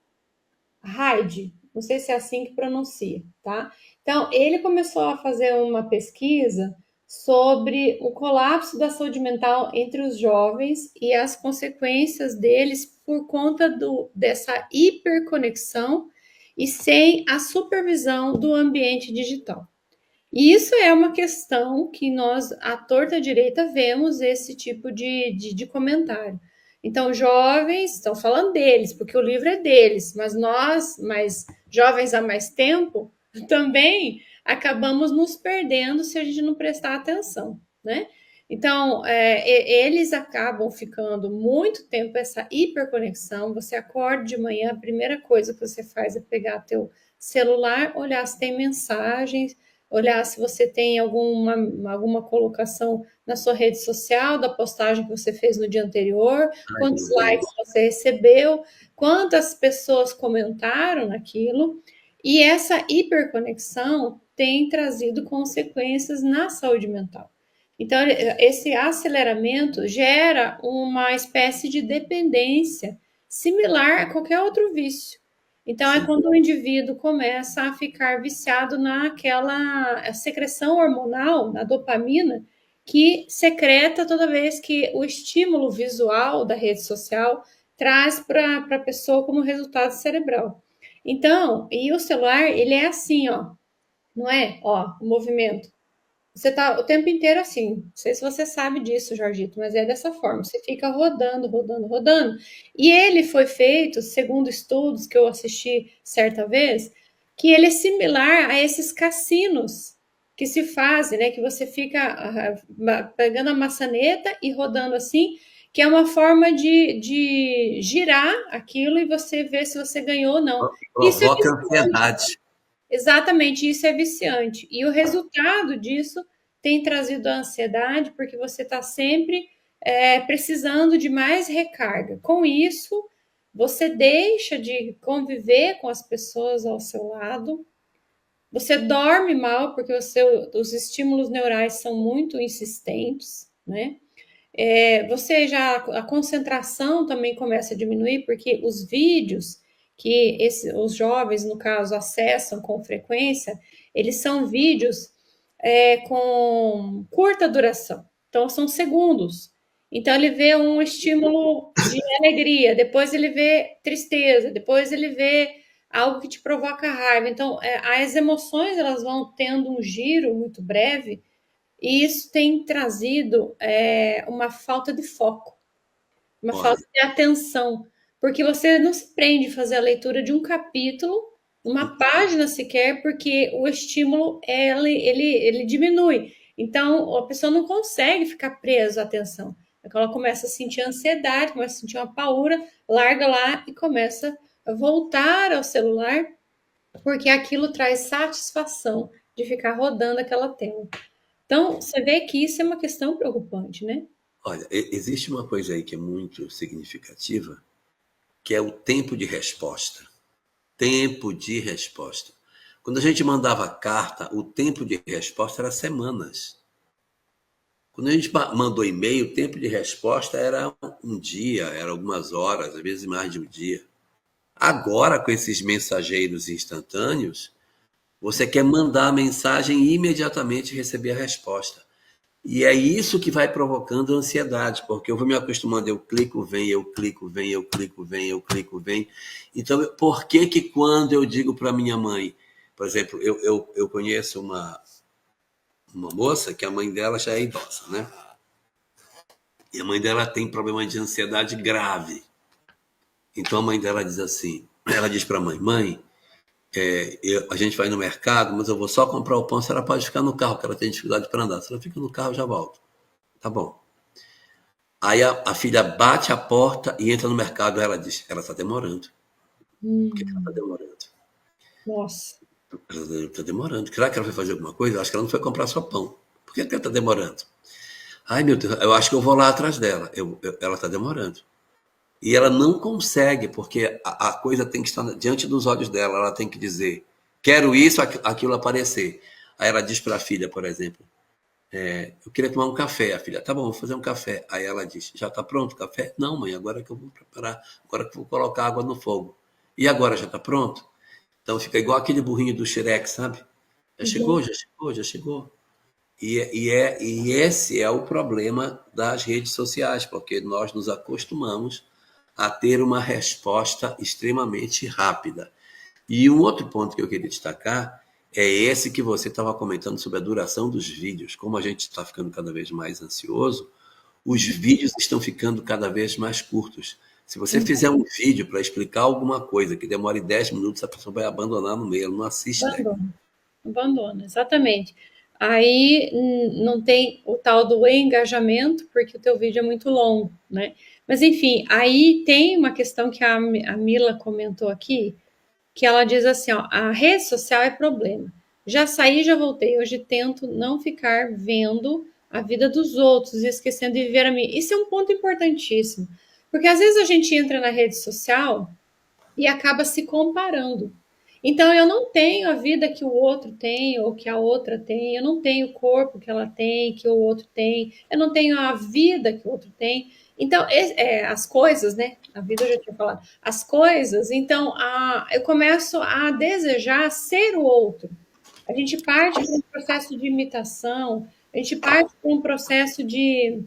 Hyde, não sei se é assim que pronuncia, tá? Então, ele começou a fazer uma pesquisa sobre o colapso da saúde mental entre os jovens e as consequências deles por conta dessa hiperconexão e sem a supervisão do ambiente digital. E isso é uma questão que nós, à torta direita, vemos esse tipo de comentário. Então, jovens, estão falando deles, porque o livro é deles, mas nós, mais jovens há mais tempo, também acabamos nos perdendo se a gente não prestar atenção, né? Então, eles acabam ficando muito tempo essa hiperconexão. Você acorda de manhã, a primeira coisa que você faz é pegar teu celular, olhar se tem mensagens, olhar se você tem alguma colocação na sua rede social da postagem que você fez no dia anterior, Ai, quantos meu likes Deus. você recebeu, quantas pessoas comentaram naquilo. E essa hiperconexão tem trazido consequências na saúde mental. Então, esse aceleramento gera uma espécie de dependência similar a qualquer outro vício. Então, é Sim. quando o indivíduo começa a ficar viciado naquela secreção hormonal, na dopamina, que secreta toda vez que o estímulo visual da rede social traz para a pessoa como resultado cerebral. Então, e o celular, ele é assim, ó, não é? Ó, o movimento. Você tá o tempo inteiro assim. Não sei se você sabe disso, Jorgito, mas é dessa forma. Você fica rodando, rodando, rodando. E ele foi feito, segundo estudos que eu assisti certa vez, que ele é similar a esses cassinos que se fazem, né? Que você fica pegando a maçaneta e rodando assim, que é uma forma de girar aquilo e você ver se você ganhou ou não. Isso é Provoca ansiedade. Exatamente, isso é viciante. E o resultado disso tem trazido a ansiedade, porque você está sempre precisando de mais recarga. Com isso, você deixa de conviver com as pessoas ao seu lado, você dorme mal, porque os estímulos neurais são muito insistentes, né? A concentração também começa a diminuir, porque os vídeos que os jovens, no caso, acessam com frequência, eles são vídeos com curta duração. Então, são segundos. Então, ele vê um estímulo de alegria, depois ele vê tristeza, depois ele vê algo que te provoca raiva. Então, as emoções elas vão tendo um giro muito breve e isso tem trazido uma falta de foco, uma falta Olha, de atenção, porque você não se prende a fazer a leitura de um capítulo, uma página sequer, porque o estímulo ele diminui. Então a pessoa não consegue ficar presa à atenção. Ela começa a sentir ansiedade, começa a sentir uma paura, larga lá e começa a voltar ao celular, porque aquilo traz satisfação de ficar rodando aquela tela. Então, você vê que isso é uma questão preocupante, né? olha, existe uma coisa aí que é muito significativa, que é o tempo de resposta. Tempo de resposta. Quando a gente mandava carta, o tempo de resposta era semanas. Quando a gente mandou e-mail, o tempo de resposta era um dia, era algumas horas, às vezes mais de um dia. Agora, com esses mensageiros instantâneos, você quer mandar a mensagem e imediatamente receber a resposta. E é isso que vai provocando ansiedade, porque eu vou me acostumando, eu clico, vem, eu clico, vem, eu clico, vem, eu clico, vem. Então, por que que quando eu digo para minha mãe, por exemplo, eu conheço uma moça que a mãe dela já é idosa, né? E a mãe dela tem problema de ansiedade grave. Então a mãe dela diz assim, ela diz para a mãe, a gente vai no mercado, mas eu vou só comprar o pão, se ela pode ficar no carro, porque ela tem dificuldade para andar. Se ela fica no carro, eu já volto. Tá bom. Aí a filha bate a porta e entra no mercado. Ela diz: ela está demorando. Por que ela está Hum, demorando? nossa. Ela está demorando. Será que ela foi fazer alguma coisa? Eu acho que ela não foi comprar só pão. Por que ela está demorando? Ai, meu Deus, eu acho que eu vou lá atrás dela. Ela está demorando. E ela não consegue, porque a coisa tem que estar diante dos olhos dela. Ela tem que dizer: quero isso, aquilo aparecer. Aí ela diz para a filha, por exemplo: eu queria tomar um café. A filha: tá bom, vou fazer um café. Aí ela diz: já está pronto o café? Não, mãe, agora que eu vou preparar, agora que eu vou colocar água no fogo. E agora, já está pronto? Então fica igual aquele burrinho do Shrek, sabe? Já chegou, Uhum. já chegou, já chegou. E esse é o problema das redes sociais, porque nós nos acostumamos a ter uma resposta extremamente rápida. E um outro ponto que eu queria destacar é esse que você estava comentando sobre a duração dos vídeos. Como a gente está ficando cada vez mais ansioso, os vídeos estão ficando cada vez mais curtos. Se você fizer um vídeo para explicar alguma coisa que demore 10 minutos, a pessoa vai abandonar no meio, ela não assiste 10. Abandona, abandona, exatamente. Aí não tem o tal do engajamento, porque o teu vídeo é muito longo, né? Mas enfim, aí tem uma questão que a Mila comentou aqui, que ela diz assim, ó, a rede social é problema. Já saí, já voltei. Hoje tento não ficar vendo a vida dos outros e esquecendo de viver a minha. Isso é um ponto importantíssimo, porque às vezes a gente entra na rede social e acaba se comparando. Então eu não tenho a vida que o outro tem ou que a outra tem, eu não tenho o corpo que ela tem, que o outro tem, eu não tenho a vida que o outro tem. Então, as coisas, né? A vida eu já tinha falado. As coisas, então, eu começo a desejar ser o outro. A gente parte para um processo de imitação, a gente parte para um processo de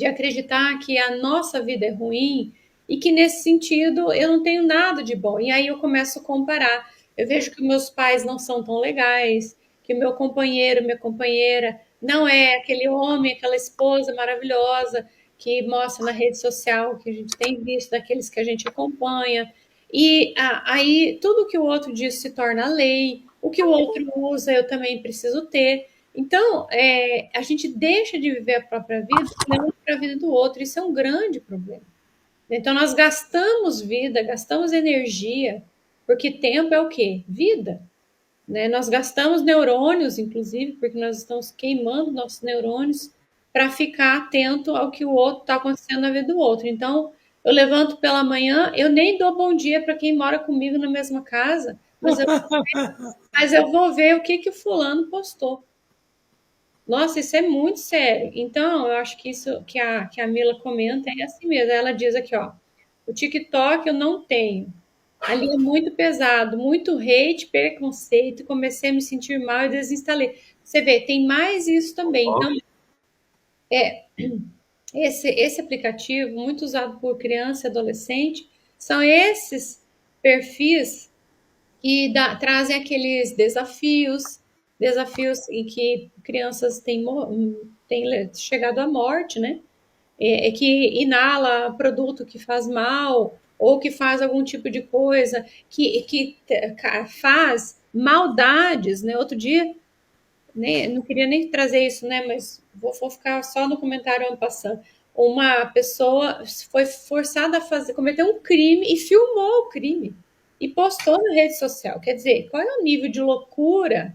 acreditar que a nossa vida é ruim e que nesse sentido eu não tenho nada de bom. E aí eu começo a comparar. Eu vejo que meus pais não são tão legais, que o meu companheiro, minha companheira não é aquele homem, aquela esposa maravilhosa que mostra na rede social, que a gente tem visto, daqueles que a gente acompanha. E aí tudo que o outro diz se torna lei, o que o outro usa eu também preciso ter. Então, a gente deixa de viver a própria vida olhando para a vida do outro. Isso é um grande problema. Então, nós gastamos vida, gastamos energia, porque tempo é o quê? Vida. Né? Nós gastamos neurônios, inclusive, porque nós estamos queimando nossos neurônios para ficar atento ao que o outro está acontecendo na vida do outro. Então, eu levanto pela manhã, eu nem dou bom dia para quem mora comigo na mesma casa, mas eu vou ver o que, que o fulano postou. Nossa, isso é muito sério. Então, eu acho que isso que a Mila comenta é assim mesmo. Ela diz aqui, ó, o TikTok eu não tenho. Ali é muito pesado, muito hate, preconceito, comecei a me sentir mal e desinstalei. Você vê, tem mais isso também. Então, esse aplicativo, muito usado por criança e adolescente, são esses perfis que trazem aqueles desafios em que crianças têm chegado à morte, né? Que inala produto que faz mal ou que faz algum tipo de coisa, que faz maldades, né? Outro dia, né, não queria nem trazer isso, né? Mas vou ficar só no comentário ano passando. Uma pessoa foi forçada a cometer um crime e filmou o crime e postou na rede social. Quer dizer, qual é o nível de loucura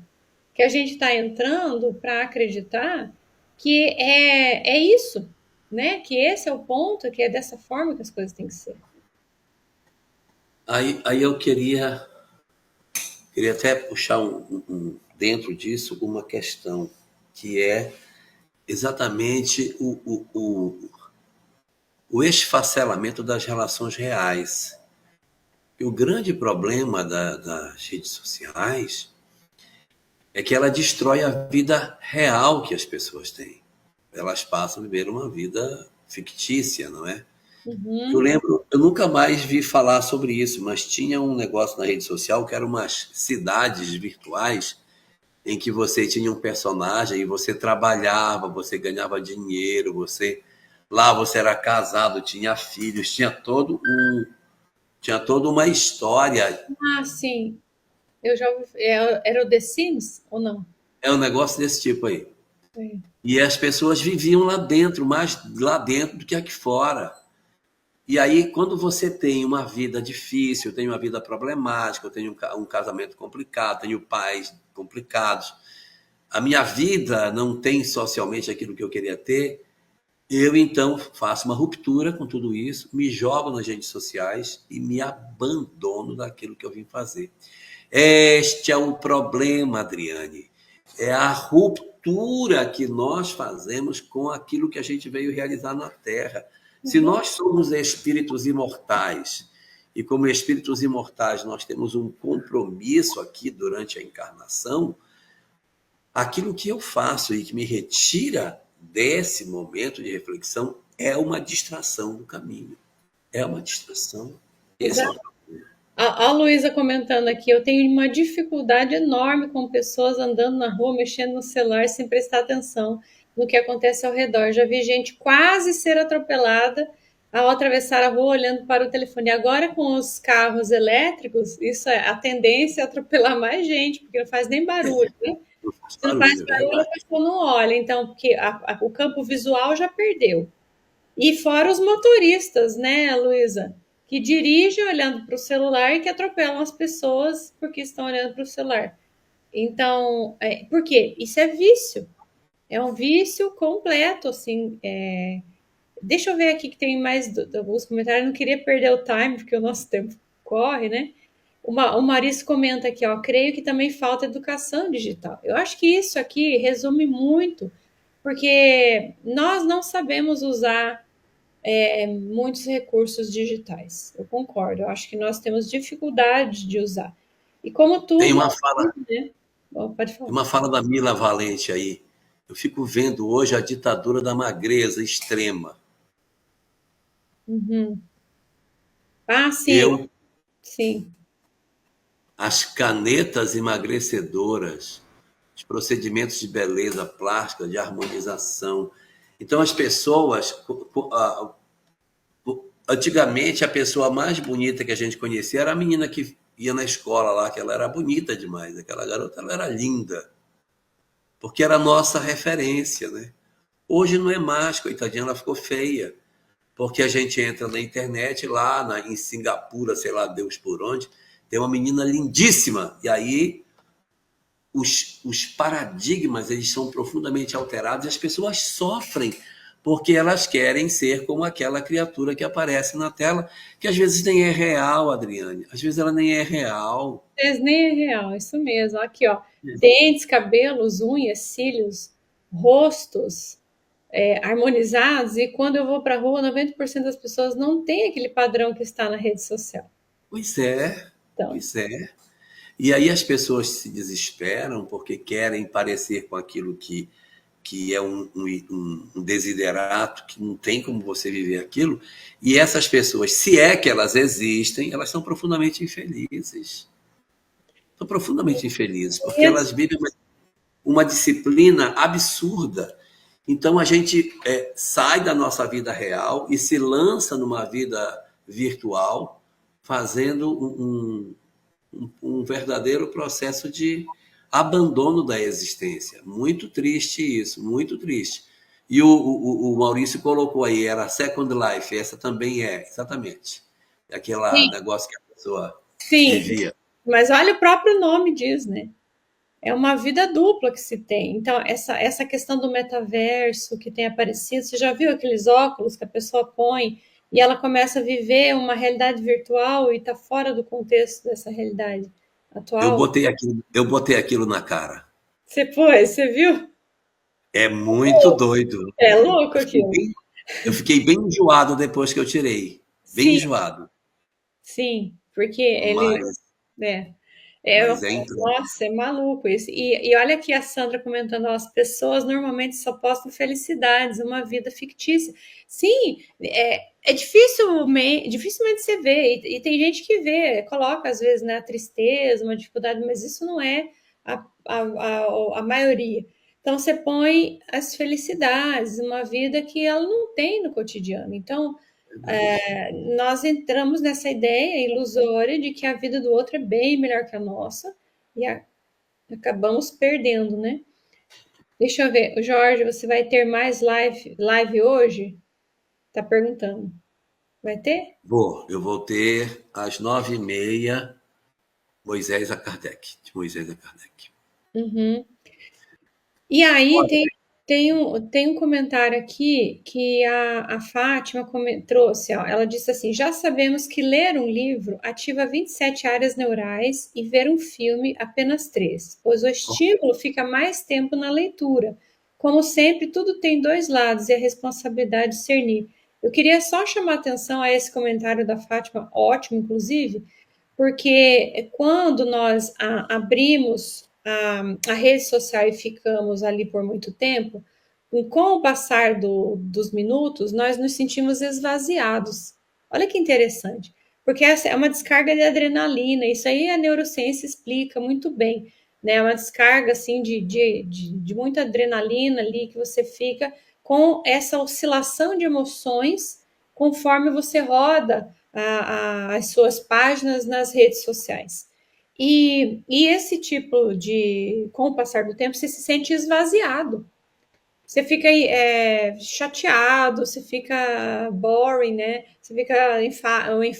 que a gente está entrando para acreditar que é isso, né? Que esse é o ponto, que é dessa forma que as coisas têm que ser. Aí eu queria até puxar dentro disso uma questão que é exatamente o esfacelamento das relações reais. E o grande problema das redes sociais é que ela destrói a vida real que as pessoas têm. elas passam a viver uma vida fictícia, não é? Eu Uhum. lembro, eu nunca mais vi falar sobre isso, mas tinha um negócio na rede social que eram umas cidades virtuais em que você tinha um personagem e você trabalhava, você ganhava dinheiro, você era casado, tinha filhos, tinha toda uma história. Ah, sim. Eu já ouvi. Era o The Sims ou não? É um negócio desse tipo aí. É. E as pessoas viviam lá dentro, mais lá dentro do que aqui fora. E aí, quando você tem uma vida difícil, tem uma vida problemática, eu tenho um casamento complicado, tenho pais complicados, a minha vida não tem socialmente aquilo que eu queria ter, eu então faço uma ruptura com tudo isso, me jogo nas redes sociais e me abandono daquilo que eu vim fazer. Este é o problema, Adriane. É a ruptura que nós fazemos com aquilo que a gente veio realizar na Terra. Se Uhum. nós somos espíritos imortais, e como espíritos imortais nós temos um compromisso aqui durante a encarnação, aquilo que eu faço e que me retira desse momento de reflexão é uma distração do caminho. É uma distração. Esse é o A Luísa comentando aqui, eu tenho uma dificuldade enorme com pessoas andando na rua, mexendo no celular sem prestar atenção no que acontece ao redor. Já vi gente quase ser atropelada ao atravessar a rua olhando para o telefone. Agora, com os carros elétricos, isso é a tendência é atropelar mais gente, porque não faz nem barulho, né? não faz Se não faz barulho, é barulho, a verdade. pessoa não olha. Então, porque o campo visual já perdeu. E fora os motoristas, né, Luísa? Que dirigem olhando para o celular e que atropelam as pessoas porque estão olhando para o celular. Então, por quê? Isso é vício. É um vício completo, assim. Deixa eu ver aqui que tem mais alguns comentários. Eu não queria perder o time, porque o nosso tempo corre, né? O Maurício comenta aqui, ó. Creio que também falta educação digital. Eu acho que isso aqui resume muito, porque nós não sabemos usar muitos recursos digitais. Eu concordo. Eu acho que nós temos dificuldade de usar. E como Tem tudo, uma fala, né? Oh, pode tem falar. uma fala da Mila Valente aí. Eu fico vendo hoje a ditadura da magreza extrema. Uhum. Ah, sim, Eu, sim. as canetas emagrecedoras, os procedimentos de beleza plástica, de harmonização. Então, as pessoas, antigamente, a pessoa mais bonita que a gente conhecia era a menina que ia na escola lá, que ela era bonita demais. Aquela garota, ela era linda, porque era a nossa referência, né? Hoje não é mais, coitadinha, ela ficou feia. Porque a gente entra na internet lá em Singapura, sei lá, Deus por onde, tem uma menina lindíssima. E aí os paradigmas eles são profundamente alterados e as pessoas sofrem porque elas querem ser como aquela criatura que aparece na tela, que às vezes nem é real, Adriane. Às vezes ela nem é real. Nem é real, isso mesmo. Aqui, ó. Dentes, cabelos, unhas, cílios, rostos harmonizados. E quando eu vou para a rua, 90% das pessoas não tem aquele padrão que está na rede social. Pois é, Então, pois é. E aí as pessoas se desesperam porque querem parecer com aquilo que é um desiderato, que não tem como você viver aquilo. E essas pessoas, se é que elas existem, elas são profundamente infelizes. São profundamente infelizes, porque elas vivem uma disciplina absurda. Então a gente sai da nossa vida real e se lança numa vida virtual, fazendo um verdadeiro processo de abandono da existência. Muito triste isso, muito triste. E o Maurício colocou aí, era Second Life, essa também é, exatamente. É aquele sim, negócio que a pessoa sim. vivia. Mas olha, o próprio nome diz, né? É uma vida dupla que se tem. Então, essa questão do metaverso que tem aparecido, você já viu aqueles óculos que a pessoa põe e ela começa a viver uma realidade virtual e está fora do contexto dessa realidade atual? Eu botei aquilo na cara. Você viu? É muito doido. É louco Eu fiquei aquilo. bem, eu fiquei bem enjoado depois que eu tirei. Bem Sim, enjoado. sim, porque ele, Mas né? É, mas é entrando. nossa, é maluco isso. E olha aqui a Sandra comentando, ó, as pessoas normalmente só postam felicidades, uma vida fictícia. Sim, é dificilmente você vê, e tem gente que vê, coloca às vezes, né, a tristeza, uma dificuldade, mas isso não é a maioria. Então você põe as felicidades, uma vida que ela não tem no cotidiano. Então, nós entramos nessa ideia ilusória de que a vida do outro é bem melhor que a nossa e acabamos perdendo, né? Deixa eu ver, Jorge, você vai ter mais live hoje? Tá perguntando. Vai ter? Eu vou ter às 9h30 Moisés a Kardec, de Moisés a Kardec. Uhum. E aí tem um comentário aqui que a Fátima trouxe, ó, ela disse assim: já sabemos que ler um livro ativa 27 áreas neurais e ver um filme apenas 3, pois o estímulo fica mais tempo na leitura. Como sempre, tudo tem dois lados e a responsabilidade de discernir. Eu queria só chamar atenção a esse comentário da Fátima, ótimo, inclusive, porque quando nós abrimos a rede social e ficamos ali por muito tempo, com o passar dos minutos, nós nos sentimos esvaziados. Olha que interessante, porque essa é uma descarga de adrenalina, isso aí a neurociência explica muito bem, né? É uma descarga assim de muita adrenalina ali que você fica com essa oscilação de emoções conforme você roda as suas páginas nas redes sociais. E esse tipo com o passar do tempo, você se sente esvaziado. Você fica chateado, você fica boring, né? Você fica enfadonho,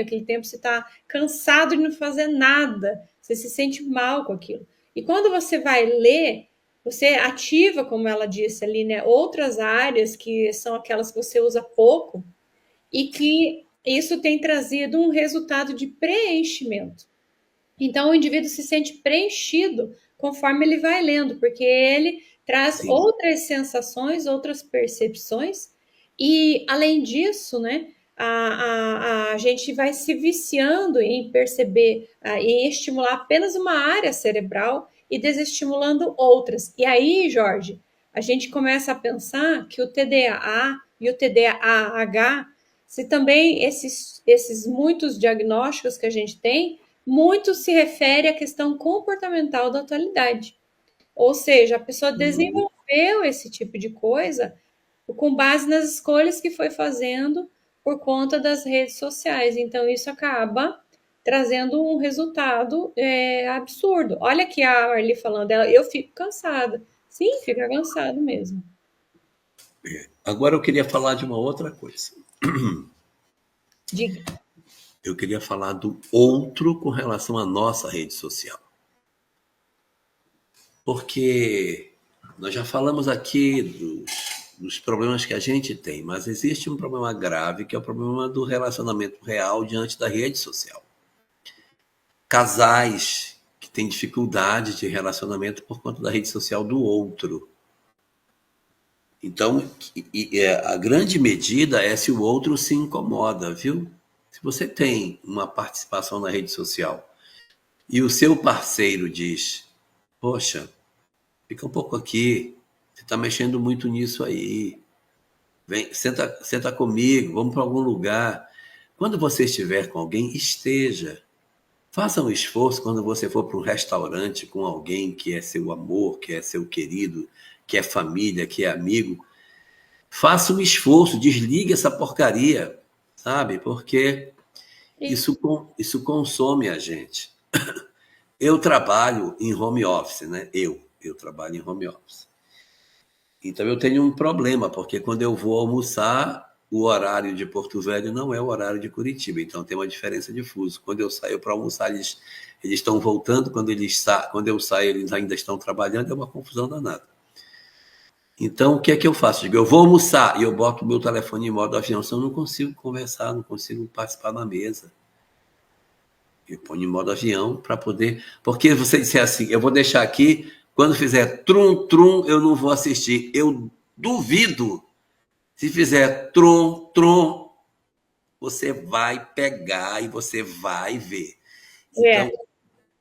aquele tempo você está cansado de não fazer nada. Você se sente mal com aquilo. E quando você vai ler, você ativa, como ela disse ali, né? Outras áreas que são aquelas que você usa pouco e que isso tem trazido um resultado de preenchimento. Então, o indivíduo se sente preenchido conforme ele vai lendo, porque ele traz Sim. outras sensações, outras percepções, e além disso, né, a gente vai se viciando em perceber, em estimular apenas uma área cerebral e desestimulando outras. E aí, Jorge, a gente começa a pensar que o TDAH e o TDAH, se também esses muitos diagnósticos que a gente tem, muito se refere à questão comportamental da atualidade. Ou seja, a pessoa desenvolveu esse tipo de coisa com base nas escolhas que foi fazendo por conta das redes sociais. Então, isso acaba trazendo um resultado absurdo. Olha aqui a Marli falando, eu fico cansada. Sim, fica cansado mesmo. Agora eu queria falar de uma outra coisa. Diga. Eu queria falar do outro com relação à nossa rede social. Porque nós já falamos aqui dos problemas que a gente tem, mas existe um problema grave que é o problema do relacionamento real diante da rede social. Casais que têm dificuldade de relacionamento por conta da rede social do outro. Então, a grande medida é se o outro se incomoda, viu? Se você tem uma participação na rede social e o seu parceiro diz: poxa, fica um pouco aqui, você está mexendo muito nisso aí, vem, senta comigo, vamos para algum lugar. Quando você estiver com alguém, esteja. Faça um esforço quando você for para um restaurante com alguém que é seu amor, que é seu querido, que é família, que é amigo. Faça um esforço, desligue essa porcaria, sabe? Porque isso consome a gente. Eu trabalho em home office, né? Eu trabalho em home office. Então eu tenho um problema, porque quando eu vou almoçar, o horário de Porto Velho não é o horário de Curitiba, então tem uma diferença de fuso. Quando eu saio para almoçar, eles estão voltando, quando eu saio, eles ainda estão trabalhando, é uma confusão danada. Então, o que é que eu faço? Eu vou almoçar e eu boto o meu telefone em modo avião, senão eu não consigo conversar, não consigo participar na mesa. Eu ponho em modo avião para poder... Porque você disser assim, eu vou deixar aqui, quando fizer trum, trum, eu não vou assistir. Eu duvido. Se fizer trum, trum, você vai pegar e você vai ver. É, Então,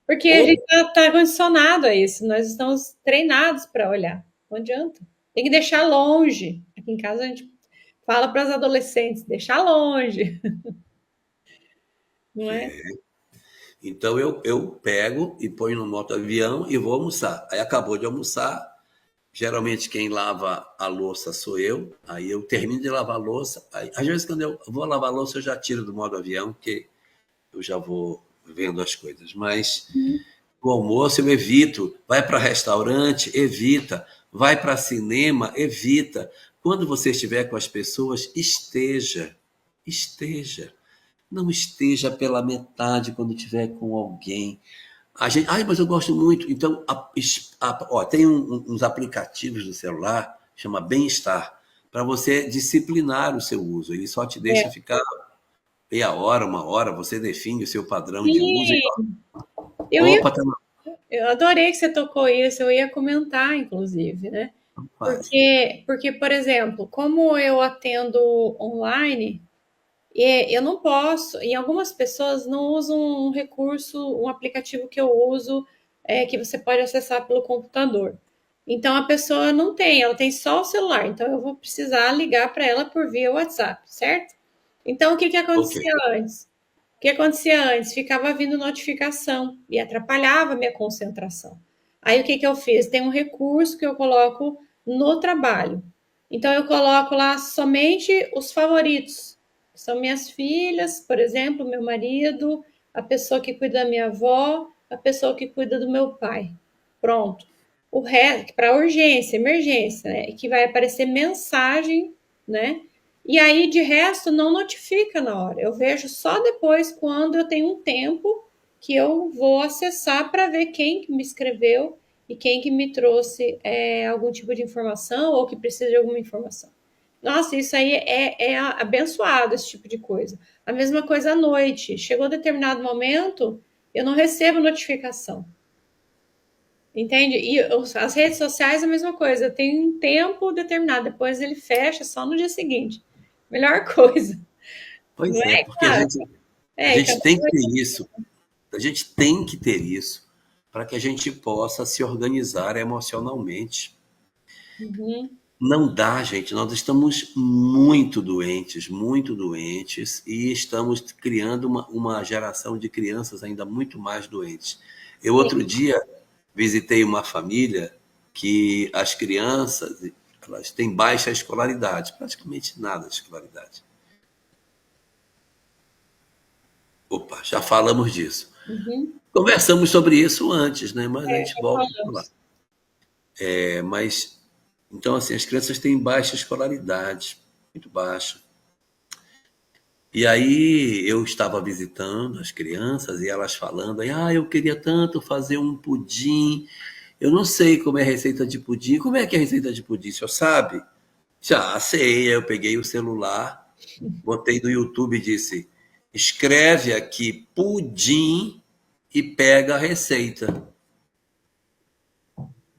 porque a gente ou está condicionado a isso, nós estamos treinados para olhar. Não adianta. Tem que deixar longe. Aqui em casa a gente fala para as adolescentes, deixar longe, não é? então eu pego e ponho no moto avião e vou almoçar. Aí acabou de almoçar, geralmente quem lava a louça sou eu, aí eu termino de lavar a louça. Aí, às vezes quando eu vou lavar a louça eu já tiro do modo avião, porque eu já vou vendo as coisas. Mas o almoço eu evito, vai para restaurante, evita, vai para cinema, evita. Quando você estiver com as pessoas, esteja. Não esteja pela metade quando estiver com alguém. A gente, ai, mas eu gosto muito. Então, ó, tem uns aplicativos do celular, chama Bem-Estar, para você disciplinar o seu uso. Ele só te deixa É. ficar meia hora, uma hora, você define o seu padrão de uso e, Sim, eu ia, opa, tá na eu adorei que você tocou isso, eu ia comentar, inclusive, né? fase. Porque, por exemplo, como eu atendo online, eu não posso, e algumas pessoas não usam um recurso, um aplicativo que eu uso, que você pode acessar pelo computador. Então a pessoa não tem, ela tem só o celular, então eu vou precisar ligar para ela por via WhatsApp, certo? Então o que que Ok, acontecia antes? O que acontecia antes? Ficava vindo notificação e atrapalhava a minha concentração. Aí o que que eu fiz? Tem um recurso que eu coloco no trabalho. Então eu coloco lá somente os favoritos. São minhas filhas, por exemplo, meu marido, a pessoa que cuida da minha avó, a pessoa que cuida do meu pai. Pronto. O resto, para urgência, emergência, né? Que vai aparecer mensagem, né? E aí, de resto, não notifica na hora. Eu vejo só depois, quando eu tenho um tempo, que eu vou acessar para ver quem que me escreveu e quem que me trouxe algum tipo de informação ou que precisa de alguma informação. Nossa, isso aí é abençoado, esse tipo de coisa. A mesma coisa à noite. Chegou um determinado momento, eu não recebo notificação. Entende? E as redes sociais é a mesma coisa. Tem um tempo determinado, depois ele fecha só no dia seguinte. Melhor coisa, não pois é, é? porque Claro. a É, cada gente tem que coisa. ter isso, a gente tem que ter isso para que a gente possa se organizar emocionalmente. Uhum. Não dá, gente. Nós estamos muito doentes, e estamos criando uma geração de crianças ainda muito mais doentes. Eu, outro Sim. dia, visitei uma família que as crianças elas têm baixa escolaridade, praticamente nada de escolaridade. Opa, já falamos disso. Uhum. Conversamos sobre isso antes, né? Mas a gente Já volta a falar. falamos. Mas, então, assim, as crianças têm baixa escolaridade, muito baixa. E aí eu estava visitando as crianças e elas falando, aí, eu queria tanto fazer um pudim. Eu não sei como é a receita de pudim. Como é que é a receita de pudim? O senhor sabe? Já sei. Aí eu peguei o celular, botei no YouTube e disse: escreve aqui pudim e pega a receita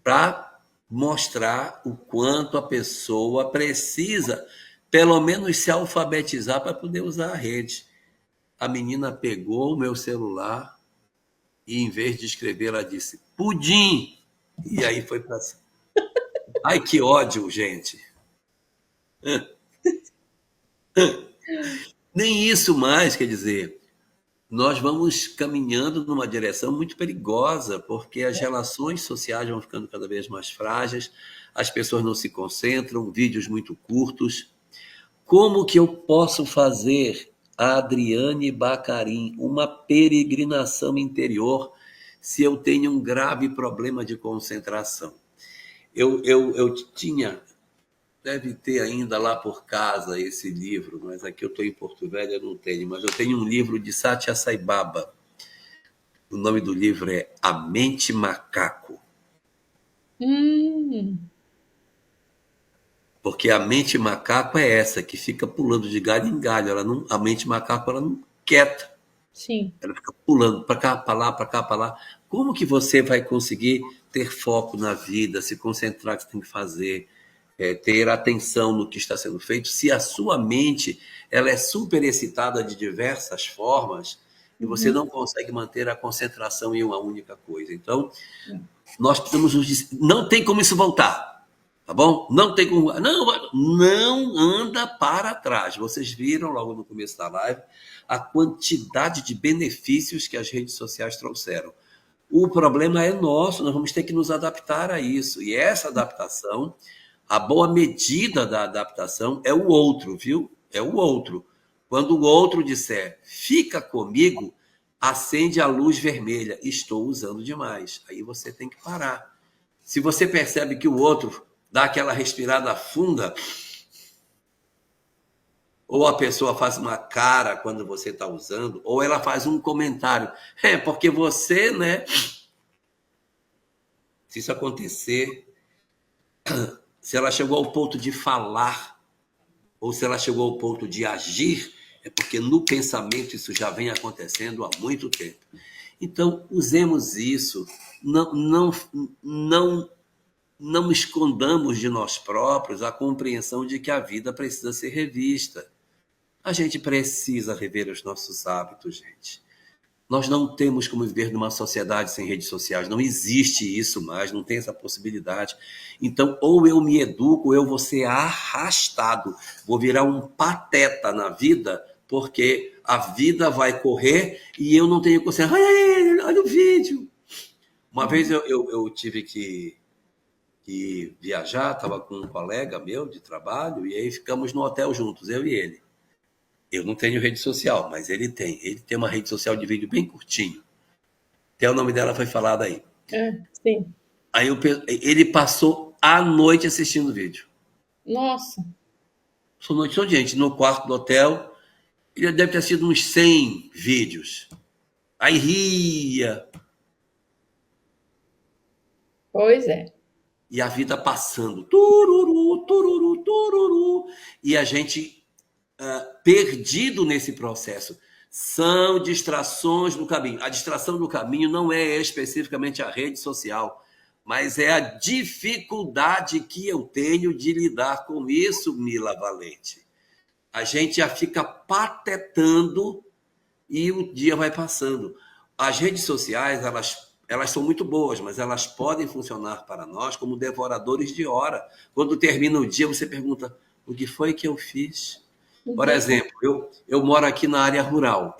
para mostrar o quanto a pessoa precisa, pelo menos, se alfabetizar para poder usar a rede. A menina pegou o meu celular e, em vez de escrever, ela disse pudim. E aí foi para. Ai, que ódio, gente. Nem isso mais, quer dizer, nós vamos caminhando numa direção muito perigosa, porque as relações sociais vão ficando cada vez mais frágeis, as pessoas não se concentram, vídeos muito curtos. Como que eu posso fazer, a Adriane Bacarim, uma peregrinação interior se eu tenho um grave problema de concentração? Eu tinha, deve ter ainda lá por casa esse livro, mas aqui eu estou em Porto Velho, eu não tenho, mas eu tenho um livro de Satya Sai Baba. O nome do livro é A Mente Macaco, Hum, porque a mente macaco é essa, que fica pulando de galho em galho. Ela não, a mente macaco ela não quieta. sim. Ela fica pulando para cá, para lá, para cá, para lá. Como que você vai conseguir ter foco na vida, se concentrar no que você tem que fazer, ter atenção no que está sendo feito, se a sua mente ela é super excitada de diversas formas e você Uhum. não consegue manter a concentração em uma única coisa. Então, nós precisamos nos dizer, não tem como isso voltar, tá bom? Não tem como, não anda para trás. Vocês viram logo no começo da live a quantidade de benefícios que as redes sociais trouxeram. O problema é nosso, nós vamos ter que nos adaptar a isso. E essa adaptação, a boa medida da adaptação é o outro, viu? É o outro. Quando o outro disser, fica comigo, acende a luz vermelha, estou usando demais. Aí você tem que parar. Se você percebe que o outro dá aquela respirada funda, ou a pessoa faz uma cara quando você está usando, ou ela faz um comentário. É, porque você, né? Se isso acontecer, se ela chegou ao ponto de falar, ou se ela chegou ao ponto de agir, é porque no pensamento isso já vem acontecendo há muito tempo. Então, usemos isso, não, não escondamos de nós próprios a compreensão de que a vida precisa ser revista. A gente precisa rever os nossos hábitos, gente. Nós não temos como viver numa sociedade sem redes sociais, não existe isso mais, não tem essa possibilidade. Então, ou eu me educo, ou eu vou ser arrastado, vou virar um pateta na vida, porque a vida vai correr e eu não tenho consciência. Olha o vídeo. Uma vez eu tive que viajar, estava com um colega meu de trabalho, e aí ficamos no hotel juntos, eu e ele. Eu não tenho rede social, mas ele tem. Ele tem uma rede social de vídeo bem curtinho. Até o nome dela foi falado aí. É, sim. Aí ele passou a noite assistindo o vídeo. Nossa, Passou a noite toda, gente, no quarto do hotel. Ele deve ter assistido uns 100 vídeos. Aí ria. pois é. E a vida passando. Tururu, tururu, tururu. E a gente perdido nesse processo. São distrações no caminho. A distração do caminho não é especificamente a rede social, mas é a dificuldade que eu tenho de lidar com isso, Mila Valente. A gente já fica patetando e o dia vai passando. As redes sociais, elas são muito boas, mas elas podem funcionar para nós como devoradores de hora. Quando termina o dia, você pergunta, o que foi que eu fiz? Por Uhum. exemplo, eu moro aqui na área rural.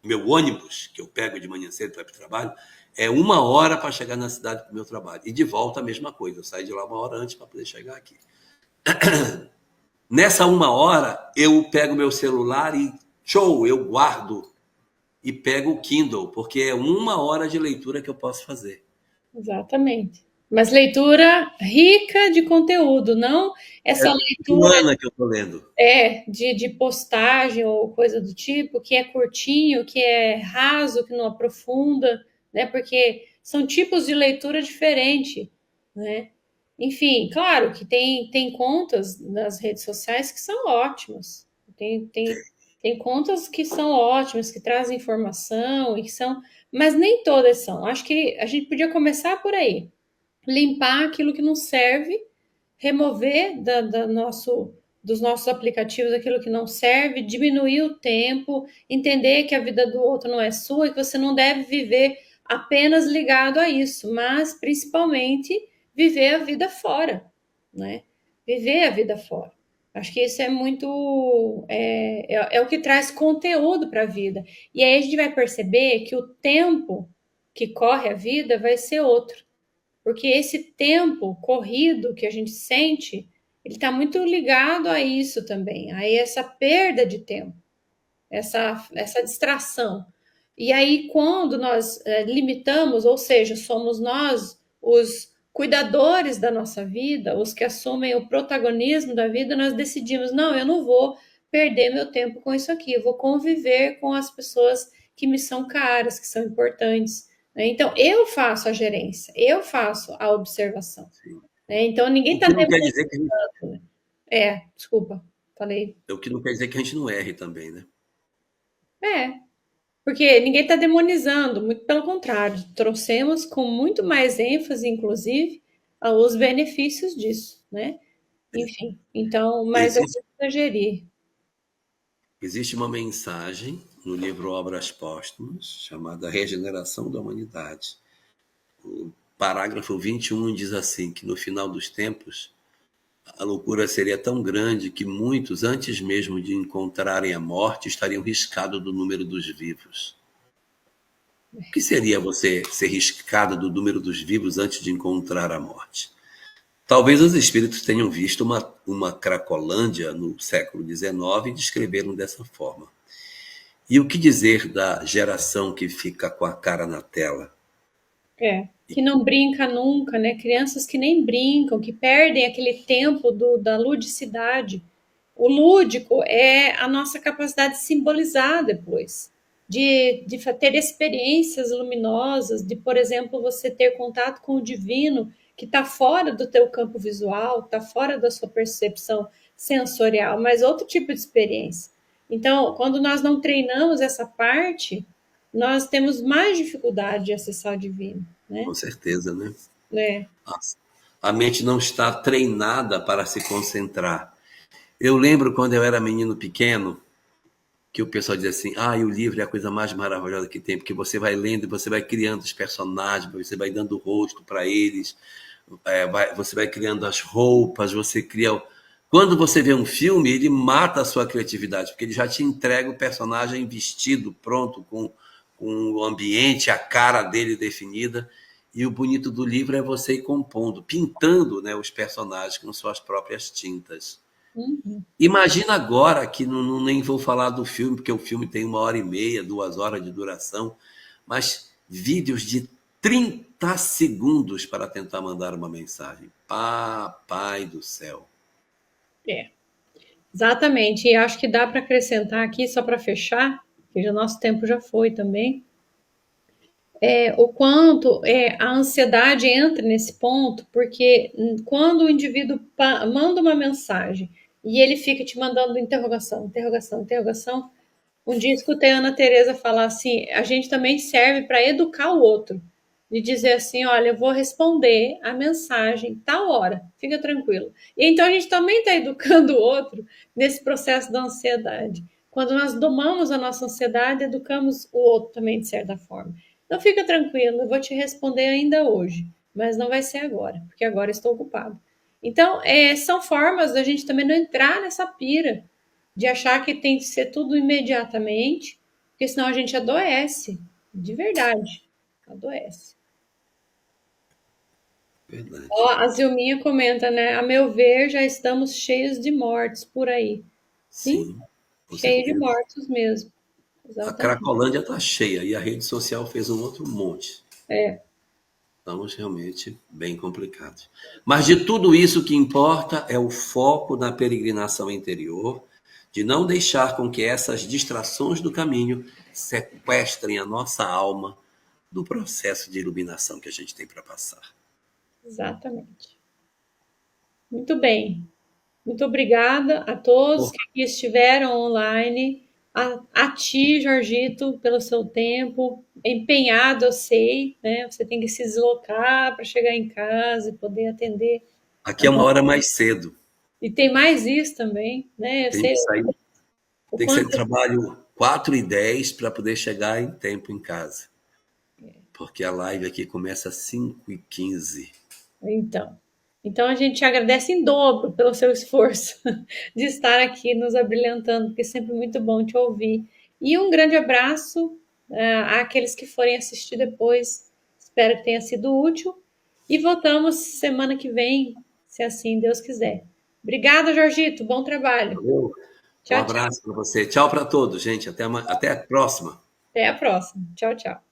Meu ônibus, que eu pego de manhã cedo para ir para o trabalho, é 1 hora para chegar na cidade para o meu trabalho. E de volta a mesma coisa. Eu saio de lá 1 hora antes para poder chegar aqui. Nessa 1 hora, eu pego meu celular e show, eu guardo e pego o Kindle, porque é 1 hora de leitura que eu posso fazer. Exatamente. Mas leitura rica de conteúdo, não É essa leitura Joana que eu estou lendo. de postagem ou coisa do tipo, que é curtinho, que é raso, que não aprofunda, né? Porque são tipos de leitura diferentes, né? Enfim, claro que tem contas nas redes sociais que são ótimas. Tem contas que são ótimas, que trazem informação e que são, mas nem todas são. Acho que a gente podia começar por aí. Limpar aquilo que não serve, remover dos nossos aplicativos aquilo que não serve, diminuir o tempo, entender que a vida do outro não é sua e que você não deve viver apenas ligado a isso, mas principalmente viver a vida fora, né? Viver a vida fora. Acho que isso é muito. É o que traz conteúdo para a vida. E aí a gente vai perceber que o tempo que corre a vida vai ser outro. Porque esse tempo corrido que a gente sente, ele está muito ligado a isso também, a essa perda de tempo, essa distração. E aí, quando nós limitamos, ou seja, somos nós os cuidadores da nossa vida, os que assumem o protagonismo da vida, nós decidimos: não, eu não vou perder meu tempo com isso aqui, eu vou conviver com as pessoas que me são caras, que são importantes. Né? Então, eu faço a gerência, eu faço a observação. Né? Então, ninguém O está que não quer dizer que demonstrando. Né? Desculpa, falei. o que não quer dizer que a gente não erre também, né? É, porque ninguém está demonizando, muito pelo contrário, trouxemos com muito mais ênfase, inclusive, os benefícios disso, né? Enfim, então, mas a Existe, gente precisa gerir. existe uma mensagem no livro Obras Póstumas, chamada Regeneração da Humanidade. O parágrafo 21 diz assim, que no final dos tempos, a loucura seria tão grande que muitos, antes mesmo de encontrarem a morte, estariam riscados do número dos vivos. O que seria você ser riscado do número dos vivos antes de encontrar a morte? Talvez os espíritos tenham visto uma Cracolândia no século XIX e descreveram dessa forma. E o que dizer da geração que fica com a cara na tela? Que não brinca nunca, né? Crianças que nem brincam, que perdem aquele tempo da ludicidade. O lúdico é a nossa capacidade de simbolizar depois, de ter experiências luminosas, de, por exemplo, você ter contato com o divino que está fora do teu campo visual, está fora da sua percepção sensorial, mas outro tipo de experiência. Então, quando nós não treinamos essa parte, nós temos mais dificuldade de acessar o divino, né? Com certeza, né? É. A mente não está treinada para se concentrar. Eu lembro quando eu era menino pequeno, que o pessoal dizia assim, o livro é a coisa mais maravilhosa que tem, porque você vai lendo e você vai criando os personagens, você vai dando rosto para eles, você vai criando as roupas, você cria... Quando você vê um filme, ele mata a sua criatividade, porque ele já te entrega o personagem vestido, pronto, com o ambiente, a cara dele definida. E o bonito do livro é você ir compondo, pintando, né, os personagens com suas próprias tintas. Uhum. Imagina agora, que nem vou falar do filme, porque o filme tem 1h30, 2 horas de duração, mas vídeos de 30 segundos para tentar mandar uma mensagem. Papai do céu. Exatamente. E acho que dá para acrescentar aqui, só para fechar, que o nosso tempo já foi também, o quanto a ansiedade entra nesse ponto, porque quando o indivíduo manda uma mensagem e ele fica te mandando interrogação, interrogação, interrogação, um dia escutei a Ana Teresa falar assim, a gente também serve para educar o outro, de dizer assim, olha, eu vou responder a mensagem tal hora, fica tranquilo. E então a gente também está educando o outro nesse processo da ansiedade. Quando nós domamos a nossa ansiedade, educamos o outro também de certa forma. Então fica tranquilo, eu vou te responder ainda hoje, mas não vai ser agora, porque agora estou ocupado. Então, são formas da gente também não entrar nessa pira de achar que tem que ser tudo imediatamente, porque senão a gente adoece, de verdade, adoece. Verdade. Ó, a Zilminha comenta, né? A meu ver, já estamos cheios de mortos por aí. Sim, Sim, com cheio de certeza. mortos mesmo. A Exatamente. Cracolândia está cheia e a rede social fez um outro monte. É, Estamos realmente bem complicados. Mas de tudo isso, o que importa é o foco na peregrinação interior, de não deixar com que essas distrações do caminho sequestrem a nossa alma do processo de iluminação que a gente tem para passar. exatamente. Muito bem. Muito obrigada a todos Bom, que aqui estiveram online, a ti, Jorgito, pelo seu tempo, empenhado, eu sei, né? Você tem que se deslocar para chegar em casa e poder atender. aqui é uma hora mais cedo. E tem mais isso também, né? Eu Tem sei que sair, o tem que sair do quanto. trabalho 4h10 para poder chegar em tempo em casa. Porque a live aqui começa às 5h15. Então, então a gente te agradece em dobro pelo seu esforço de estar aqui nos abrilhantando, porque é sempre muito bom te ouvir. E um grande abraço àqueles que forem assistir depois. Espero que tenha sido útil. E voltamos semana que vem, se assim Deus quiser. Obrigada, Jorgito. Bom trabalho. Valeu. Um Tchau, tchau. abraço para você. Tchau para todos, gente. Até a próxima. Até a próxima. Tchau, tchau.